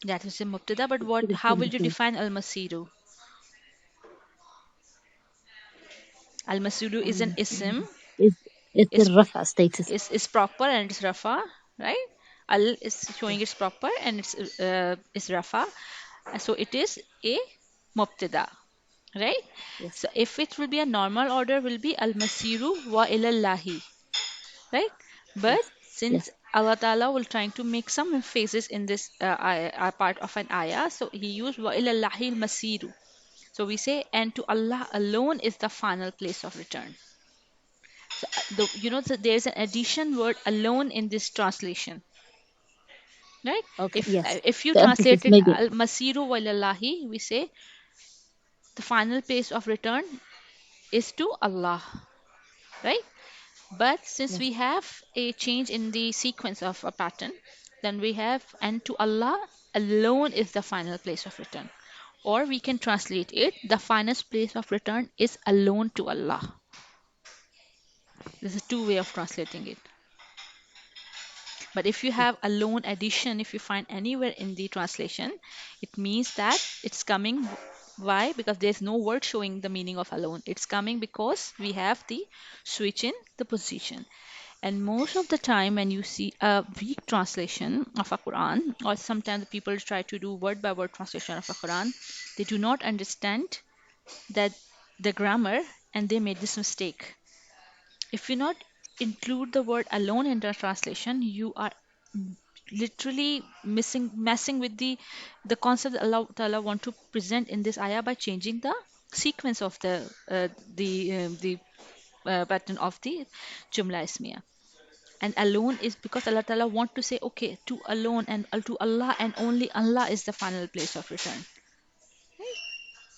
That is a mubtada. But what? How will you define al masiru? Al masiru is an ism. It's Is a رفع status. is proper and it's rafa, right? Al is showing it's proper and it's is rafa. So it is a mubtada, right? Yes. So if it will be a normal order, will be al masiru wa ilallahi, right? But Yes. since Yes. Allah Ta'ala will trying to make some emphasis in this part of an ayah, so he used wa ilallahi al masiru. So we say, and to Allah alone is the final place of return. So, there's an addition word alone in this translation, right? Okay. If Yes. if you The emphasis translate it made it. al masiru walillahi, we say the final place of return is to Allah, right? But since Yes. we have a change in the sequence of a pattern, then we have and to Allah alone is the final place of return. Or we can translate it, the finest place of return is alone to Allah. There's a two way of translating it. But if you have alone addition, if you find anywhere in the translation, it means that it's coming. Why? Because there's no word showing the meaning of alone. It's coming because we have the switch in the position. And most of the time, when you see a weak translation of a Quran, or sometimes the people try to do word by word translation of a Quran, they do not understand that the grammar and they made this mistake. If you not include the word alone in the translation, you are literally messing with the concept that Allah Ta'ala want to present in this ayah by changing the sequence of the pattern of the Jumlah Ismiya. And alone is because Allah Ta'ala want to say, okay, to alone and to Allah and only Allah is the final place of return.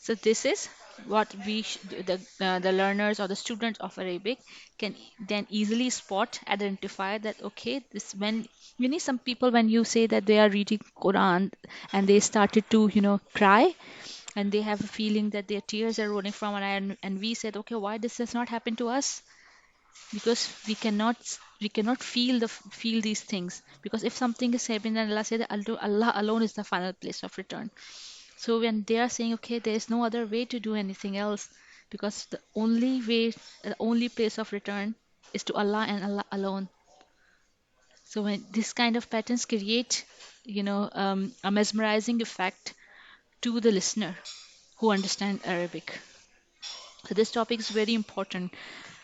So this is what the learners or the students of Arabic can then easily spot, identify that okay, this when some people when you say that they are reading Quran and they started to cry and they have a feeling that their tears are rolling from an eye and we said okay, why this has not happened to us? Because we cannot feel these things, because if something is happening then Allah said that Allah alone is the final place of return. So when they are saying, okay, there is no other way to do anything else, because the only way, the only place of return is to Allah and Allah alone. So when this kind of patterns create, a mesmerizing effect to the listener who understand Arabic. So this topic is very important.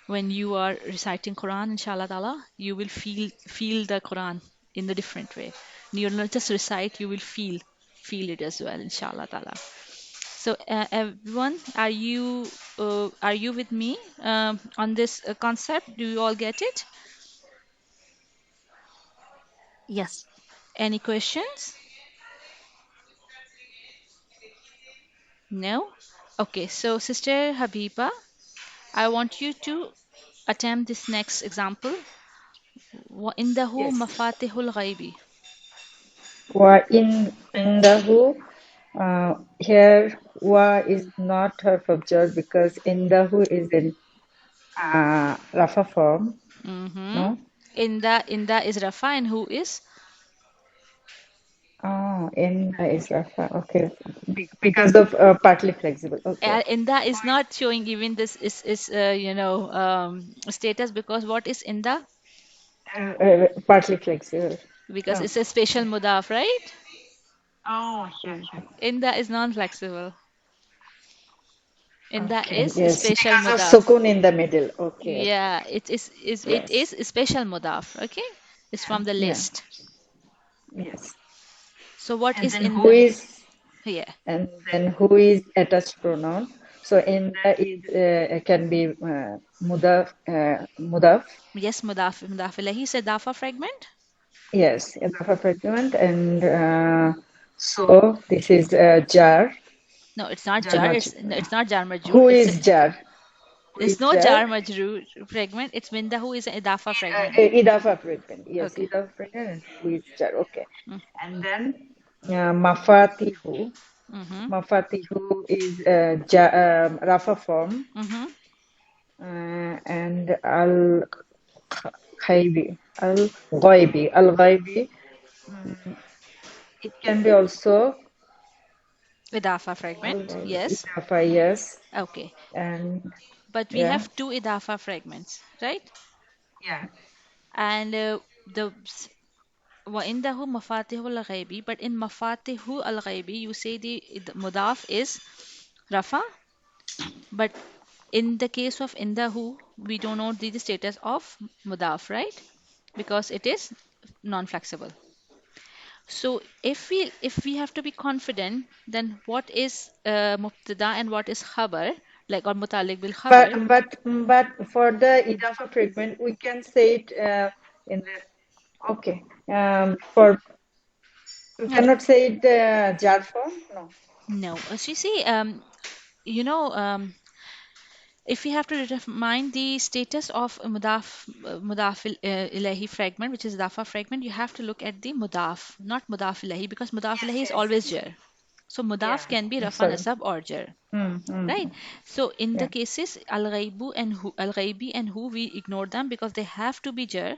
When you are reciting Quran, inshallah ta'ala, you will feel the Quran in a different way. You'll not just recite, you will feel it as well, inshallah ta'ala. So everyone, are you with me on this concept? Do you all get it? Yes. Any questions? No? Okay, so Sister Habiba, I want you to attempt this next example. وَإِنْدَهُ Yes. مَفَاتِحُ الْغَيْبِ. Wa in the who here wa is not her jar because in the who is in Rafa form. Mm-hmm. No. In the is Rafa and who is? Oh, in the is Rafa. Okay. Because of partly flexible. Okay. In the is not showing even this is status, because what is in the? Partly flexible. Because Oh. it's a special mudaf, right? Oh, sure, sure. In the is non-flexible. In the Okay. is Yes. special Because of mudaf. sukun in the middle. Okay. Okay. Yeah, it Yes. is a special mudaf. Okay, it's from the Yeah. list. Yes. So what And is then in who the is yeah? and then who is attached pronoun. So in the is can be mudaf. Yes, mudaf ilahi is idafa fragment. Yes, idafa fragment, and so this is jar. No, it's not Jar jar. maj. It's not jar majrur. Who is jar? Who It's is no jar? jar majrur fragment. It's mindahu is an idafa fragment. Idafa fragment. Yes, Okay. idafa fragment, and who is jar? Okay, Mm. and then mafatihu. Mm-hmm. Mafatihu is rafa form, Mm-hmm. and ghaibi, al ghaibi. It can be also Idafa fragment. Yes. idafa, yes, Okay. and But we yeah, have two idafa fragments, right? yeah, And the وعنده مفاتيح الغيب, but in مفاتيح الغيب you say the mudaf is rafa, but in the case of indahu we don't know the status of mudaf, right? Because it is non-flexible. So if we have to be confident, then what is mubtada and what is khabar, like or mutalik bil but khabar? for the idafa fragment, we can say it in the okay. For we No, cannot say it jar form. No. no. As you see, you know, if we have to determine the status of a mudaf ilahi fragment, which is dafa fragment, you have to look at the mudaf, not mudaf ilahi, because mudaf Yes, ilahi is yes. always jar. So Yeah. mudaf can be rafa Sorry. nasab or jar. Right. So in the Yeah. cases al ghaibi and who, we ignore them because they have to be jar.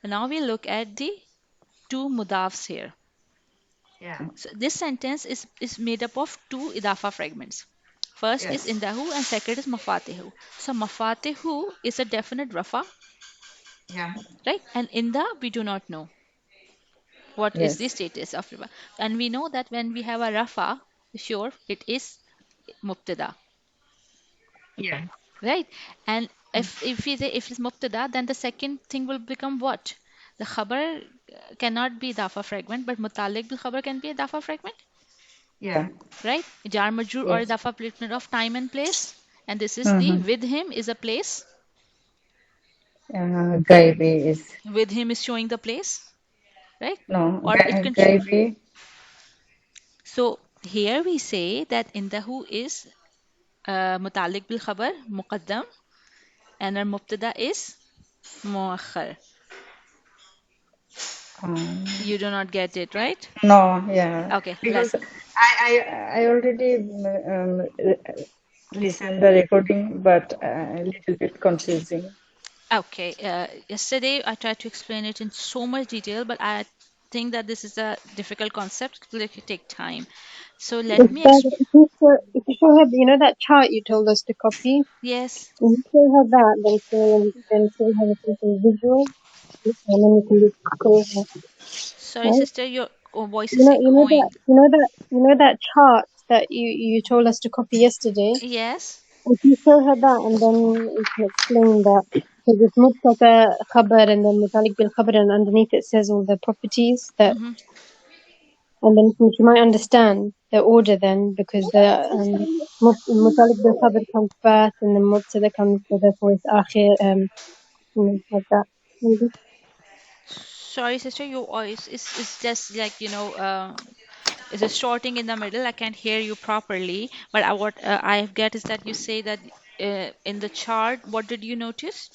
And now we look at the two mudafs here. Yeah. So this sentence is made up of two idafa fragments. First is Yes. indahu and second is mafatihu. So mafatihu is a definite rafa, Yeah. right? And inda we do not know what is the Yes. status of rafa. And we know that when we have a rafa, sure it is mubtada, Yeah. right? And if we say if it's mubtada, then the second thing will become what? The khabar cannot be dafa fragment, but mutalik bil khabar can be a dafa fragment, Yeah. right? Jar majrur or Yes. dafa placement of time and place, and this is the Mm-hmm. with him is a place. Gaibi is With him is showing the place, right? no. Or it can Gaibi. so here we say that indahu is mutalik bil khabar muqaddam, and our mubtada is muakhar. You do not get it, right? No. Yeah. Okay, right. Because I already listened the recording, but a little bit confusing. Okay, yesterday I tried to explain it in so much detail, but I think that this is a difficult concept. It will take time. So let me Instead, if you show her, you know that chart you told us to copy. yes. If you show her that, then show her something visual, and then you can just show her, Sorry, right? sister, your voice is echoing. You know that chart that you told us to copy yesterday. Yes. If you show her that, and then you can explain that because it's mubtada khabar and then mutalik bil khabar, and underneath it says all the properties that, Mm-hmm. and then she might understand the order then because the mutalik bil khabar comes first and then mubtada comes, so therefore it's akhir, like that. Maybe. Sorry, sister, your voice is just like is a shorting in the middle. I can't hear you properly. But what I get is that you say that in the chart, what did you notice?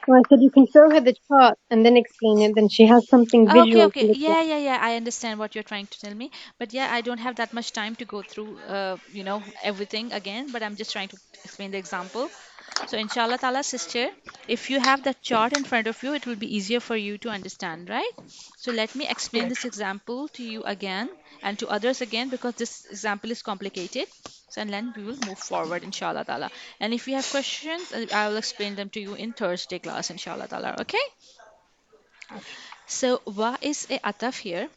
So I said you can show her the chart and then explain it. Then she has something Okay, visual to okay. look at. Yeah. I understand what you're trying to tell me. But yeah, I don't have that much time to go through, everything again. But I'm just trying to explain the example. So, inshallah ta'ala, sister, if you have that chart in front of you, it will be easier for you to understand, right? So, let me explain Yes. this example to you again and to others again because this example is complicated. So, and then we will move forward, inshallah ta'ala. And if you have questions, I will explain them to you in Thursday class, inshallah ta'ala. Okay? So, wa is a ataf here,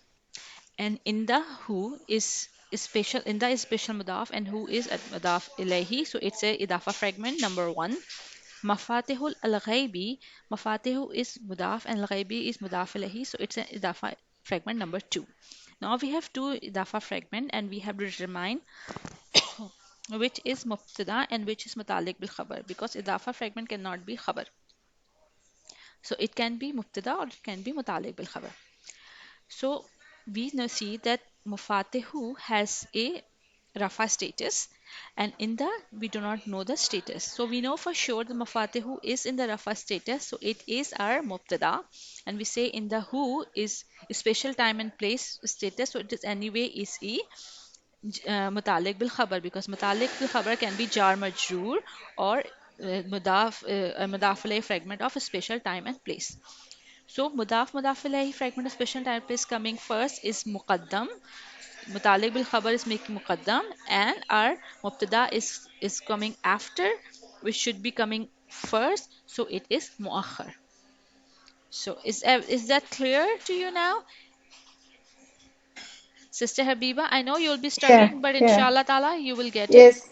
and inda who is special. Inda is special mudaf, and who is at mudaf ilahi. So it's a idafa fragment number one. Mafatihul al ghaibi. Mafatihu is mudaf, and al ghaibi is mudaf ilahi. So it's an idafa fragment number two. Now we have two idafa fragment and we have to determine which is mubtada and which is mutalik bil khabar, because idafa fragment cannot be khabar. So it can be mubtada or it can be mutalik bil khabar. So we now see that mufatihu has a rafa status, and in the we do not know the status. So we know for sure the mufatihu is in the rafa status, so it is our mubtada, and we say in the who is special time and place status, so it is anyway is e mutalik bil khabar, because mutalik bil khabar can be jar majroor or mudaf alayhi fragment of a special time and place. So mudaf alayhi fragment of special time place coming first is muqaddam. Mutalik bil khabar is making muqaddam, and our mubtada is coming after, which should be coming first. So it is muakhar. So is that clear to you now, Sister Habiba? I know you'll be Yeah, struggling, but yeah. inshallah ta'ala you will get it. Yes.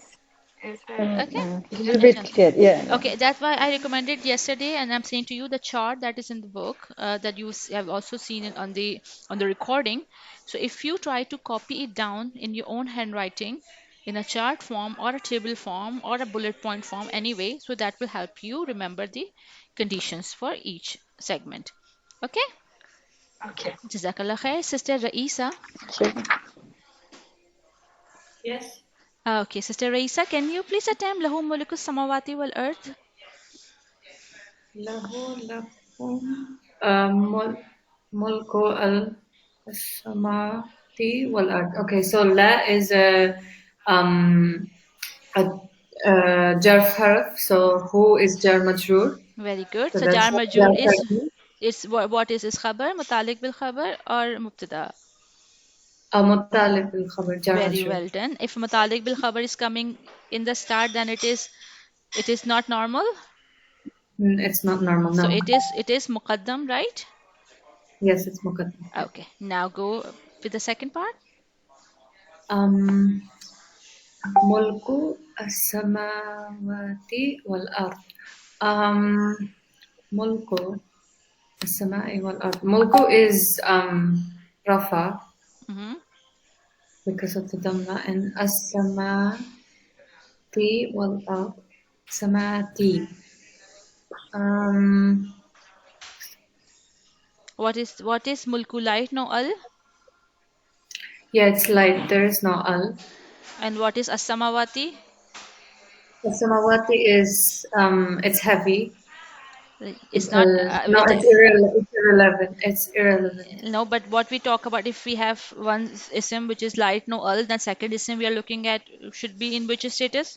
Yes, Okay. a little bit clear. Yeah, yeah. Okay, that's why I recommended yesterday, and I'm saying to you the chart that is in the book that you have also seen it on the recording. So if you try to copy it down in your own handwriting, in a chart form or a table form or a bullet point form, anyway, so that will help you remember the conditions for each segment. Okay. Okay. Jazakallah khair, Sister Raisa. Sure. Yes. Okay, Sister Raisa, can you please attempt lahu mulku samawati wal earth? له لكم ملك السماوات والأرض. Okay, so la is a, a jar harf. So who is jar majroor? Very good. So So that's jar jar majroor harf. is what is khabar, mutalik bil khabar or mubtada? متعلق بالخبر jar Very majroor. well done. If mutalik bil khabar is coming in the start, then it is not normal. It's not normal, So no. it is muqaddam, right? Yes, it's muqaddam. Okay. Now go with the second part. ملك السماوات والأرض. ملك السماء والأرض. Mulku is Rafa Mm-hmm. because of the Dhamma, and As-Samati wal-Ard. Samati. What is mulku light no al? Yeah, it's light. There is no Al. And what is as-samawati? The Samawati is it's heavy It's not because no, with it's irrelevant. It's irrelevant. no, but what we talk about, if we have one ism which is light no al, then second ism we are looking at should be in which status?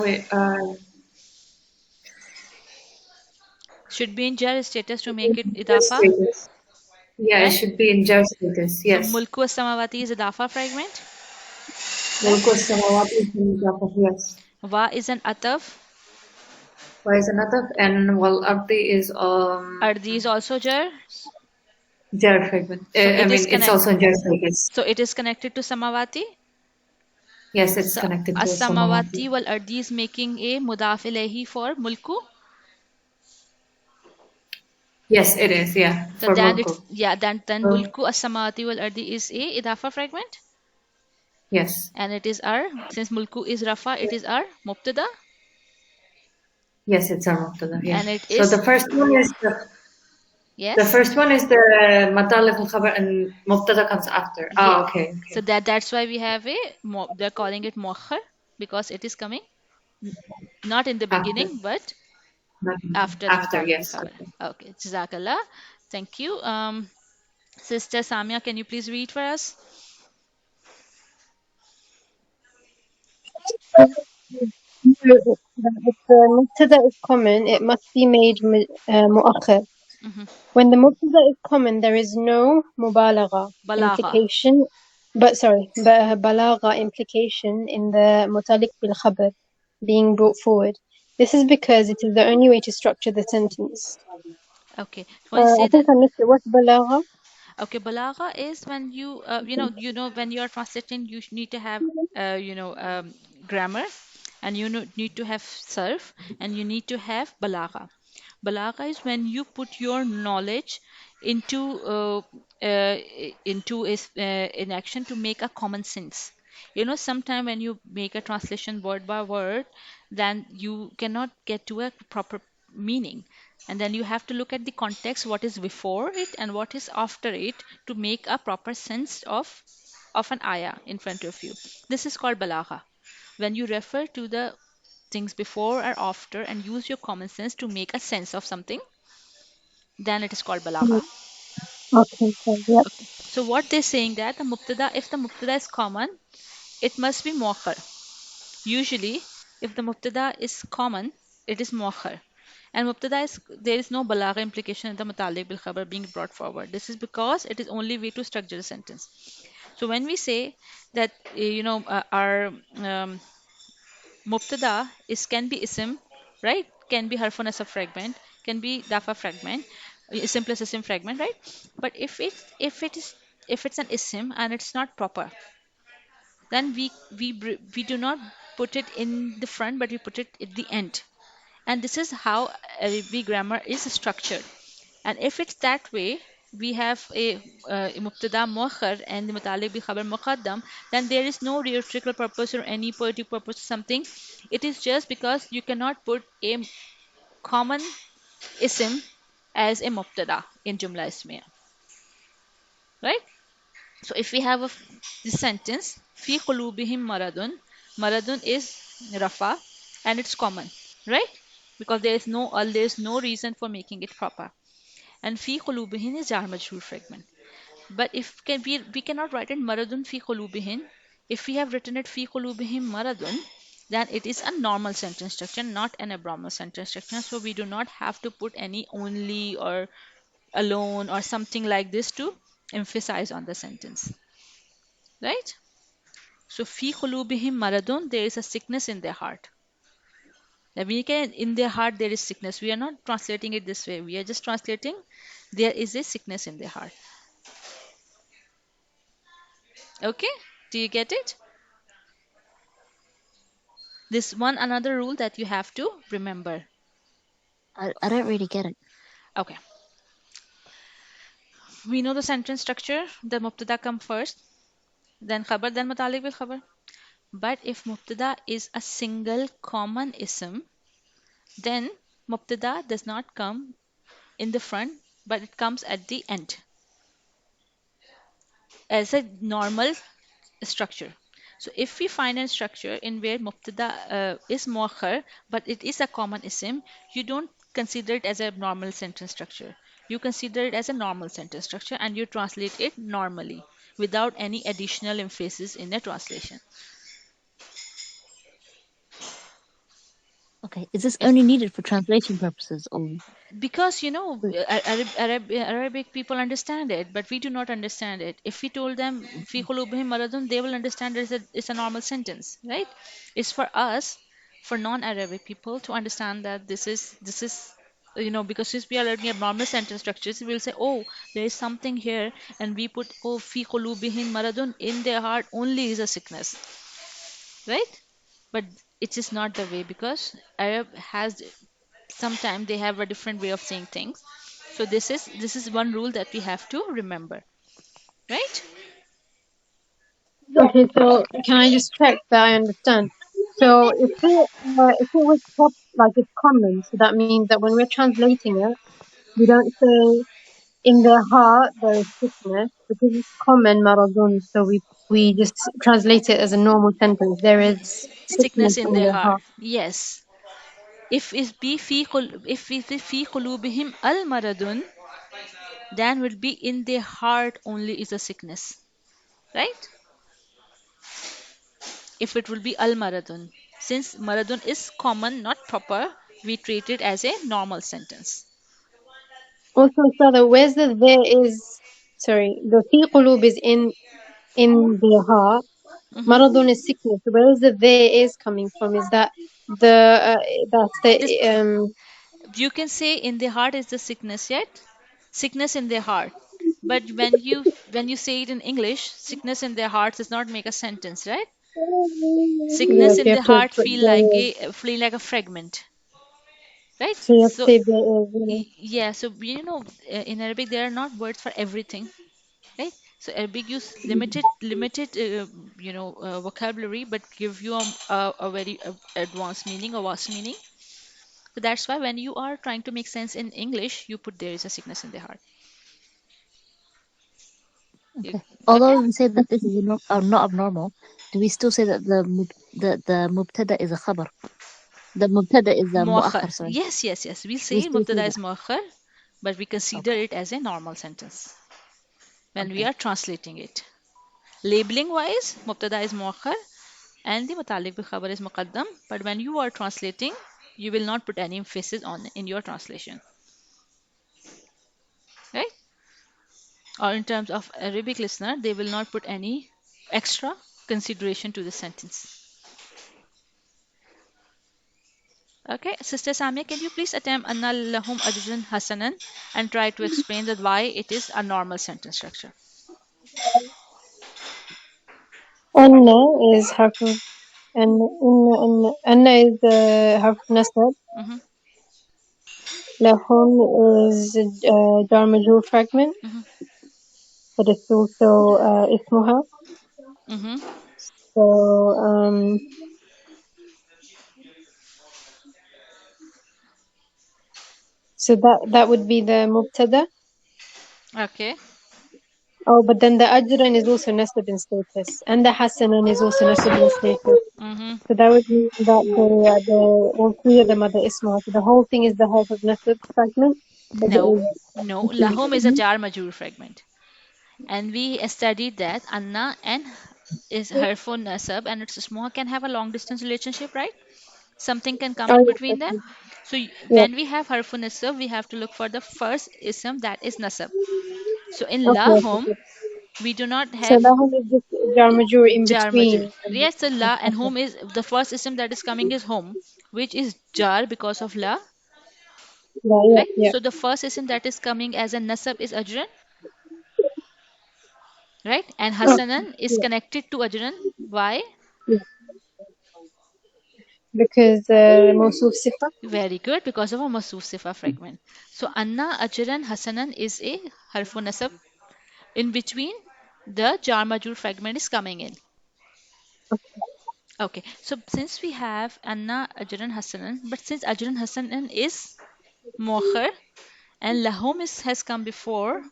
Wait. Should be in jar status to make it Jar idafa, status. Yeah, it right? should be in jar status. So Yes. mulku as-samawati is idafa fragment, Mulku right? Samawati is in Jaffa. Yes. Wa is an ataf. Why is another? And wal ardi is Ardi is also jar. jar fragment. So I it is mean, it's also in jar status. So it is connected to samawati. Yes, it's So connected to as-samawati Samawati. wal ardi is making a mudaf ilayhi for mulku. Yes, it is. Yeah, So for then Mulku. then mulku as-samawati wal ardi is a idafa fragment, Yes. and it is our, since mulku is rafa, it is our mubtada, Yes, it's a Mubtada. Yeah. and it So is the first one is the yes. first one is the Matalif al Khabar, and Mubtada comes after. Yeah. Okay. So that's why we have they're calling it muakhar, because it is coming not in the After. beginning but Not after the mutalik yes. khabar. Okay, jazakallah. Thank you. Sister Samia, can you please read for us? If the mubtada is common, it must be made mu'akhir. Mhm. When the mubtada is common, there is no mubalagha Balagha. implication, balagha implication in the mutalik bil khabar being brought forward. This is because it is the only way to structure the sentence. Okay. When you I say think that, I missed it. What's balagha? okay, balagha is when you know when you are translating, you need to have grammar, and need to have sarf, and you need to have balagha. Balagha is when you put your knowledge into uh, in action to make a common sense. You know, sometime when you make a translation word by word, then you cannot get to a proper meaning, and then you have to look at the context, what is before it and what is after it, to make a proper sense of an ayah in front of you. This is called balagha, when you refer to the things before or after and use your common sense to make a sense of something, then it is called balagha. Okay, so yeah. Okay. So what they're saying that the mubtada, if the mubtada is common, it must be muakhar. Usually, if the mubtada is common, it is muakhar. And mubtada is, there is no balagha implication in the mutaliq bil khabar being brought forward. This is because it is only way to structure a sentence. So when we say that our mubtada is can be ism, right? Can be harfun as a fragment, can be dafa fragment, ism plus ism fragment, right? But if it's an ism and it's not proper, then we do not put it in the front, but we put it at the end. And this is how Arabic grammar is structured. And if it's that way, we have a mubtada muakhar and the mutaliq bi khabar muqaddam, then there is no rhetorical purpose or any poetic purpose or something. It is just because you cannot put a common ism as a mubtada in Jumla Ismiya, right? So if we have this sentence, fi qulubihim maradun, maradun is rafa and it's common, right? Because there is no reason for making it proper. And fi qulubihin is jar majrur fragment. But if we cannot write it maradun fi qulubihin. If we have written it fi qulubihim maradun, then it is a normal sentence structure, not an abnormal sentence structure. So we do not have to put any only or alone or something like this to emphasize on the sentence, right? So fi qulubihim maradun, there is a sickness in their heart. Now we can, in their heart there is sickness. We are not translating it this way. We are just translating there is a sickness in their heart. Okay? Do you get it? This one another rule that you have to remember. I don't really get it. Okay. We know the sentence structure. The mubtada come first, then khabar, then mutaliq bil khabar. But if mubtada is a single common ism, then mubtada does not come in the front, but it comes at the end as a normal structure. So if we find a structure in where mubtada is muakhar, but it is a common ism, you don't consider it as a normal sentence structure. You consider it as a normal sentence structure and you translate it normally without any additional emphasis in the translation. Okay, is this only needed for translation purposes or? Because Arabic people understand it, but we do not understand it. If we told them fi qulubihim maradun, they will understand it's a normal sentence, right? It's for us, for non-Arabic people, to understand that this is because since we are learning abnormal sentence structures, we will say, oh, there is something here, and we put, oh, fi qulubihim maradun, in their heart only is a sickness, right? But it is not the way, because Arab has, sometimes they have a different way of saying things. So this is one rule that we have to remember, right? Okay, so can I just check that I understand? So if it was like it's common, so that means that when we're translating it, we don't say in their heart there is sickness because it's common maradun. So we just translate it as a normal sentence. There is sickness Sickness in in their their heart, heart. yes. If it is fi qulubihim al maradun, then will be in their heart only is a sickness, right? If it will be al maradun, since maradun is common, not proper, we treat it as a normal sentence. Also, further, where's the there is? Sorry, the fi qulub is in their heart. Hmm. Maradun is sickness. Where is the there is coming from? Is that the that's This, the you can say in their heart is the sickness, yet sickness in their heart. But when you say it in English, sickness in their hearts does not make a sentence, right? Sickness yes, in you the have to heart put there is. feel like a fragment, right? So you have to So say the, yeah, so in Arabic there are not words for everything, right? So Arabic use limited vocabulary, but give you a very advanced meaning, a vast meaning. So that's why when you are trying to make sense in English, you put there is a sickness in the heart. You, Okay. okay? Although we say that this is not abnormal, do we still say that the mubtada is a khabar? The mubtada is a Muakhar. muakhar, sorry. Yes, yes, yes. We We say still say mubtada is that. muakhar, but we consider Okay. it as a normal sentence when we Okay. are translating it. Labeling wise, mubtada is muakhar and the mutalik bil khabar is muqaddam. But when you are translating, you will not put any emphasis on in your translation, right? Or in terms of Arabic listener, they will not put any extra consideration to the sentence. Okay, Sister Samia, can you please attempt anna lahum ajrun hasanan and try to explain that why it is a normal sentence structure? anna is half of, anna is half nasab. Mm-hmm, Lahum is jar majrur fragment, mm-hmm, but it's also ismuha. mm-hmm. So so that would be the mubtada. Okay. Oh, but then the ajran is also nasab in status, and the hasanan is also nasab in status. Mm-hmm. So that would mean that the all three of them are the isma. So the whole thing is the half of nasab fragment, as it No, is no. Lahum is a included. jar majrur fragment, and we studied that anna and is harfun nasab, and its small can have a long distance relationship, right? Something can come Oh, in yes, between them. okay. So Yeah. when we have harfun nasab, we have to look for the first ism that is nasab. So in Okay, okay, lahum, okay. we do not So have that one is just jar majrur in jar majrur. between. Yes, the la and Okay. home is the first ism that is coming is home, which is jar because of la, Yeah, yeah, right? yeah. So the first ism that is coming as a nasab is ajran, right? And Okay. hasanan is Yeah, connected to ajran. Why? yeah. Because موصوف صفة. Very good, because of a masuf sifa fragment. So anna, ajran, hasanan is a harfu nasab. In between, the jar majrur fragment is coming in. Okay, so since we have anna, ajran, hasanan, but since ajran, hasanan is mokhar and lahum has come before,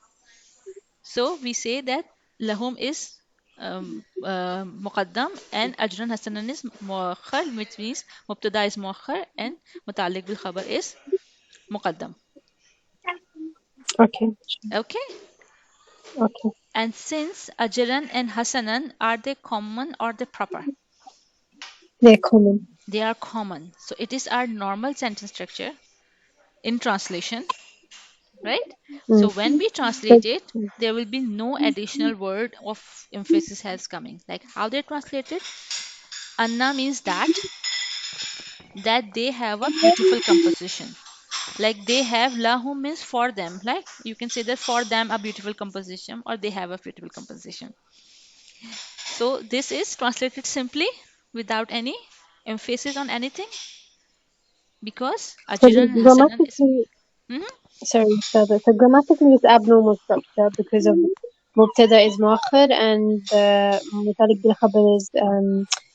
so we say that lahum is muqaddam and ajran hasanan is mokhar, which means mubtada is mokhar and mutalik bil khabar is muqaddam. Okay. Okay. Okay. And since Ajaran and Hasanan, are they common or they proper? They're common. They are common. So it is our normal sentence structure in translation, right? Mm. So when we translate So, it, there will be no additional word of emphasis has coming. Like how they translate it, Anna means that they have a beautiful composition. Like they have lahum means for them. Like you can say that for them a beautiful composition or they have a beautiful composition. So this is translated simply without any emphasis on anything because so Ajran Hasanan is. grammatically, Mhm, sorry, further. So grammatically, it's abnormal structure because of مبتدا is مؤخر and متعلق بالخبر is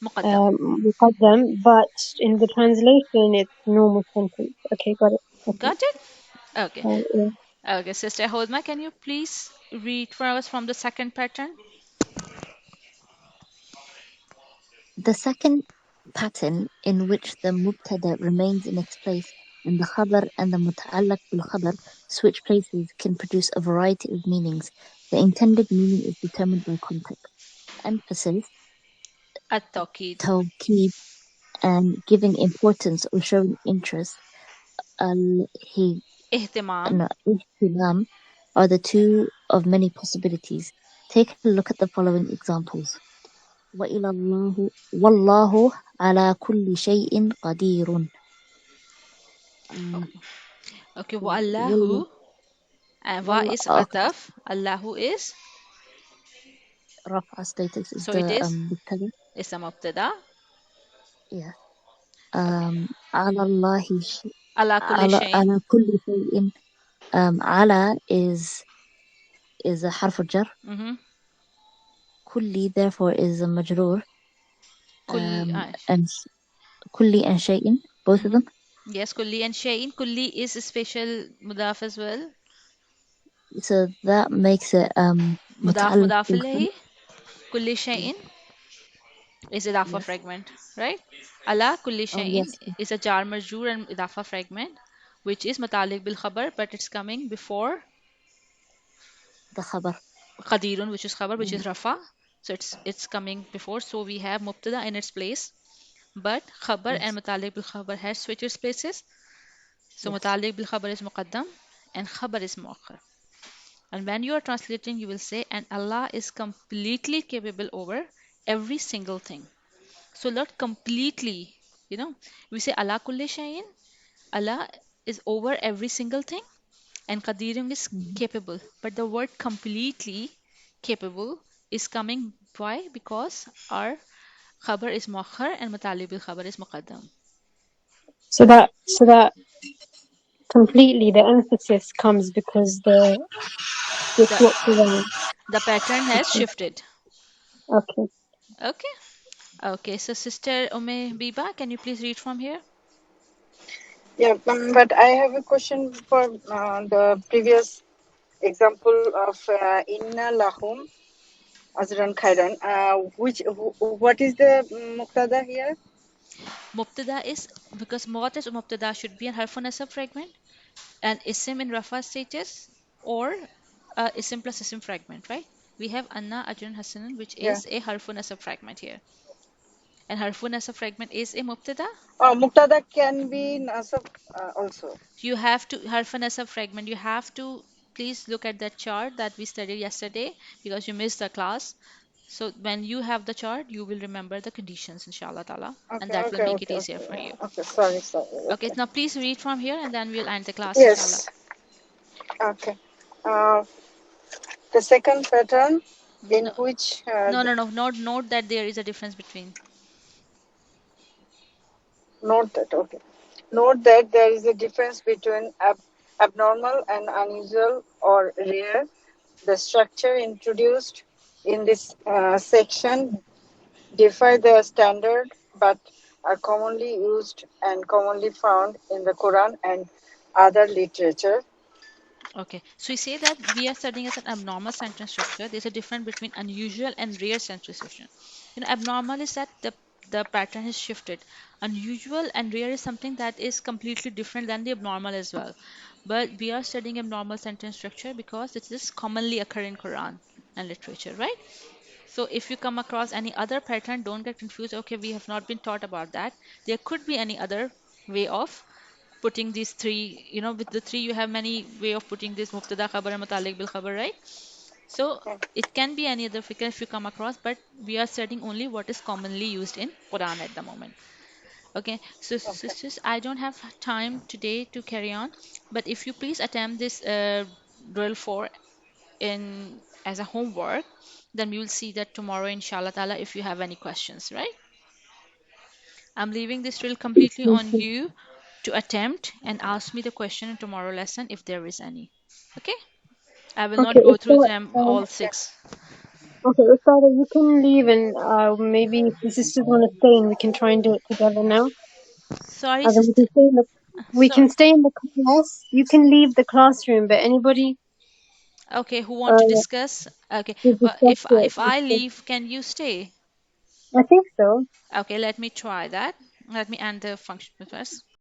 Muqaddam. مقدم, but in the translation it's normal sentence. Okay, got it. Okay. Got it? Okay. Yeah. Okay, Sister Hodma, can you please read for us from the second pattern? The second pattern in which the mubtada remains in its place and the khabar and the muta'allaq bil khabar switch places can produce a variety of meanings. The intended meaning is determined by context. Emphasis, At-Tawqid. tawkid, and giving importance or showing interest, al Ihtimam. no, ihtimam, are the two of many possibilities. Take a look at the following examples. وإلى الله والله على كل شيء قدير. Okay, wa Allahu. والله And wa والله is okay. ataf. Allahu is. رفع status is So it the is mubtada. is a mubtada. Yeah. Okay. على الله ala kulli على shayin. كل شيء. على is a حرف الجر. Mm-hmm. كلي therefore is a مجرور. Kulli. And كلي and شيء, both of Mm-hmm. them. Yes, kulli and shayin. Kulli is a special mudaf as well. So that makes it Mudaf متعلق mudaf بالخبر. ilayhi. Kulli shayin is idafa Yes. fragment, right? Ala kulli Oh shayin yes, is a jar majroor and idafa fragment, which is matalik bil khabar, but it's coming before the خبر. qadirun, which is khabar, which Mm, is rafa. So it's coming before. So we have mubtada in its place, but khabar and yes, matalik bil khabar has switched its places. So yes. matalik bil khabar is muqaddam and khabar is muakhar. And when you are translating, you will say, and Allah is completely capable over every single thing. So not completely, you know, we say Allah kulli shayin. Allah is over every single thing, and Qadirun is Mhm. capable. But the word completely capable is coming why? Because our khabar is muakhar and matalibil khabar is muqaddam. So that completely the emphasis comes because the The swapped around. the pattern has Okay. shifted. Okay. Okay. Okay. So Sister Ume Biba, can you please read from here? Yeah, but I have a question for the previous example of Inna Lahum Azran Khairan. What is the Muqtada here? Mubtada is because what is mubtada should be a harfun nasab fragment, an isim in rafa status, or isim plus isim fragment, right? We have Anna Ajran Hasanan, which Yeah. is a harfun nasab fragment here. And harfun nasab fragment is a mubtada. Muqtada can be Nasab also. You have to harfun nasab fragment. You have to please look at that chart that we studied yesterday because you missed the class. So when you have the chart, you will remember the conditions, inshallah ta'ala, and Okay, that will okay, make it okay, easier okay. for you. Okay, sorry, sorry. Okay, Okay. now please read from here and then we'll end the class, inshallah. Yes. Okay. Uh, the second pattern in No, which no. Note that there is a difference between. note that, okay. Note that there is a difference between abnormal and unusual or rare. The structure introduced in this section defy the standard but are commonly used and commonly found in the Quran and other literature. Okay, so we say that we are studying as an abnormal sentence structure. There's a difference between unusual and rare sentence structure. Abnormal is that the pattern is shifted. Unusual and rare is something that is completely different than the abnormal as well. But we are studying abnormal sentence structure because it is commonly occur in Quran and literature, right? So if you come across any other pattern, don't get confused. Okay, we have not been taught about that. There could be any other way of putting these three. With the three, you have many way of putting this mubtada, khabar, and mutalik bil khabar, right? So it can be any other figure if you come across, but we are studying only what is commonly used in Quran at the moment. Okay, so Okay. sisters, I don't have time today to carry on, but if you please attempt this drill 4 in as a homework, then we will see that tomorrow, inshallah ta'ala, if you have any questions, right? I'm leaving this drill completely on you to attempt and ask me the question in tomorrow lesson if there is any. Okay? I will Okay. not go through them all six. Okay, Usada, you can leave and maybe if the sisters want to stay and we can try and do it together now. Sorry, And then we sister. can stay in the we So, can stay in the class. You can leave the classroom, but anybody okay, who want to uh discuss? Okay, to but discuss it. if I leave, can you stay? I think so. Okay, let me try that. Let me end the function first.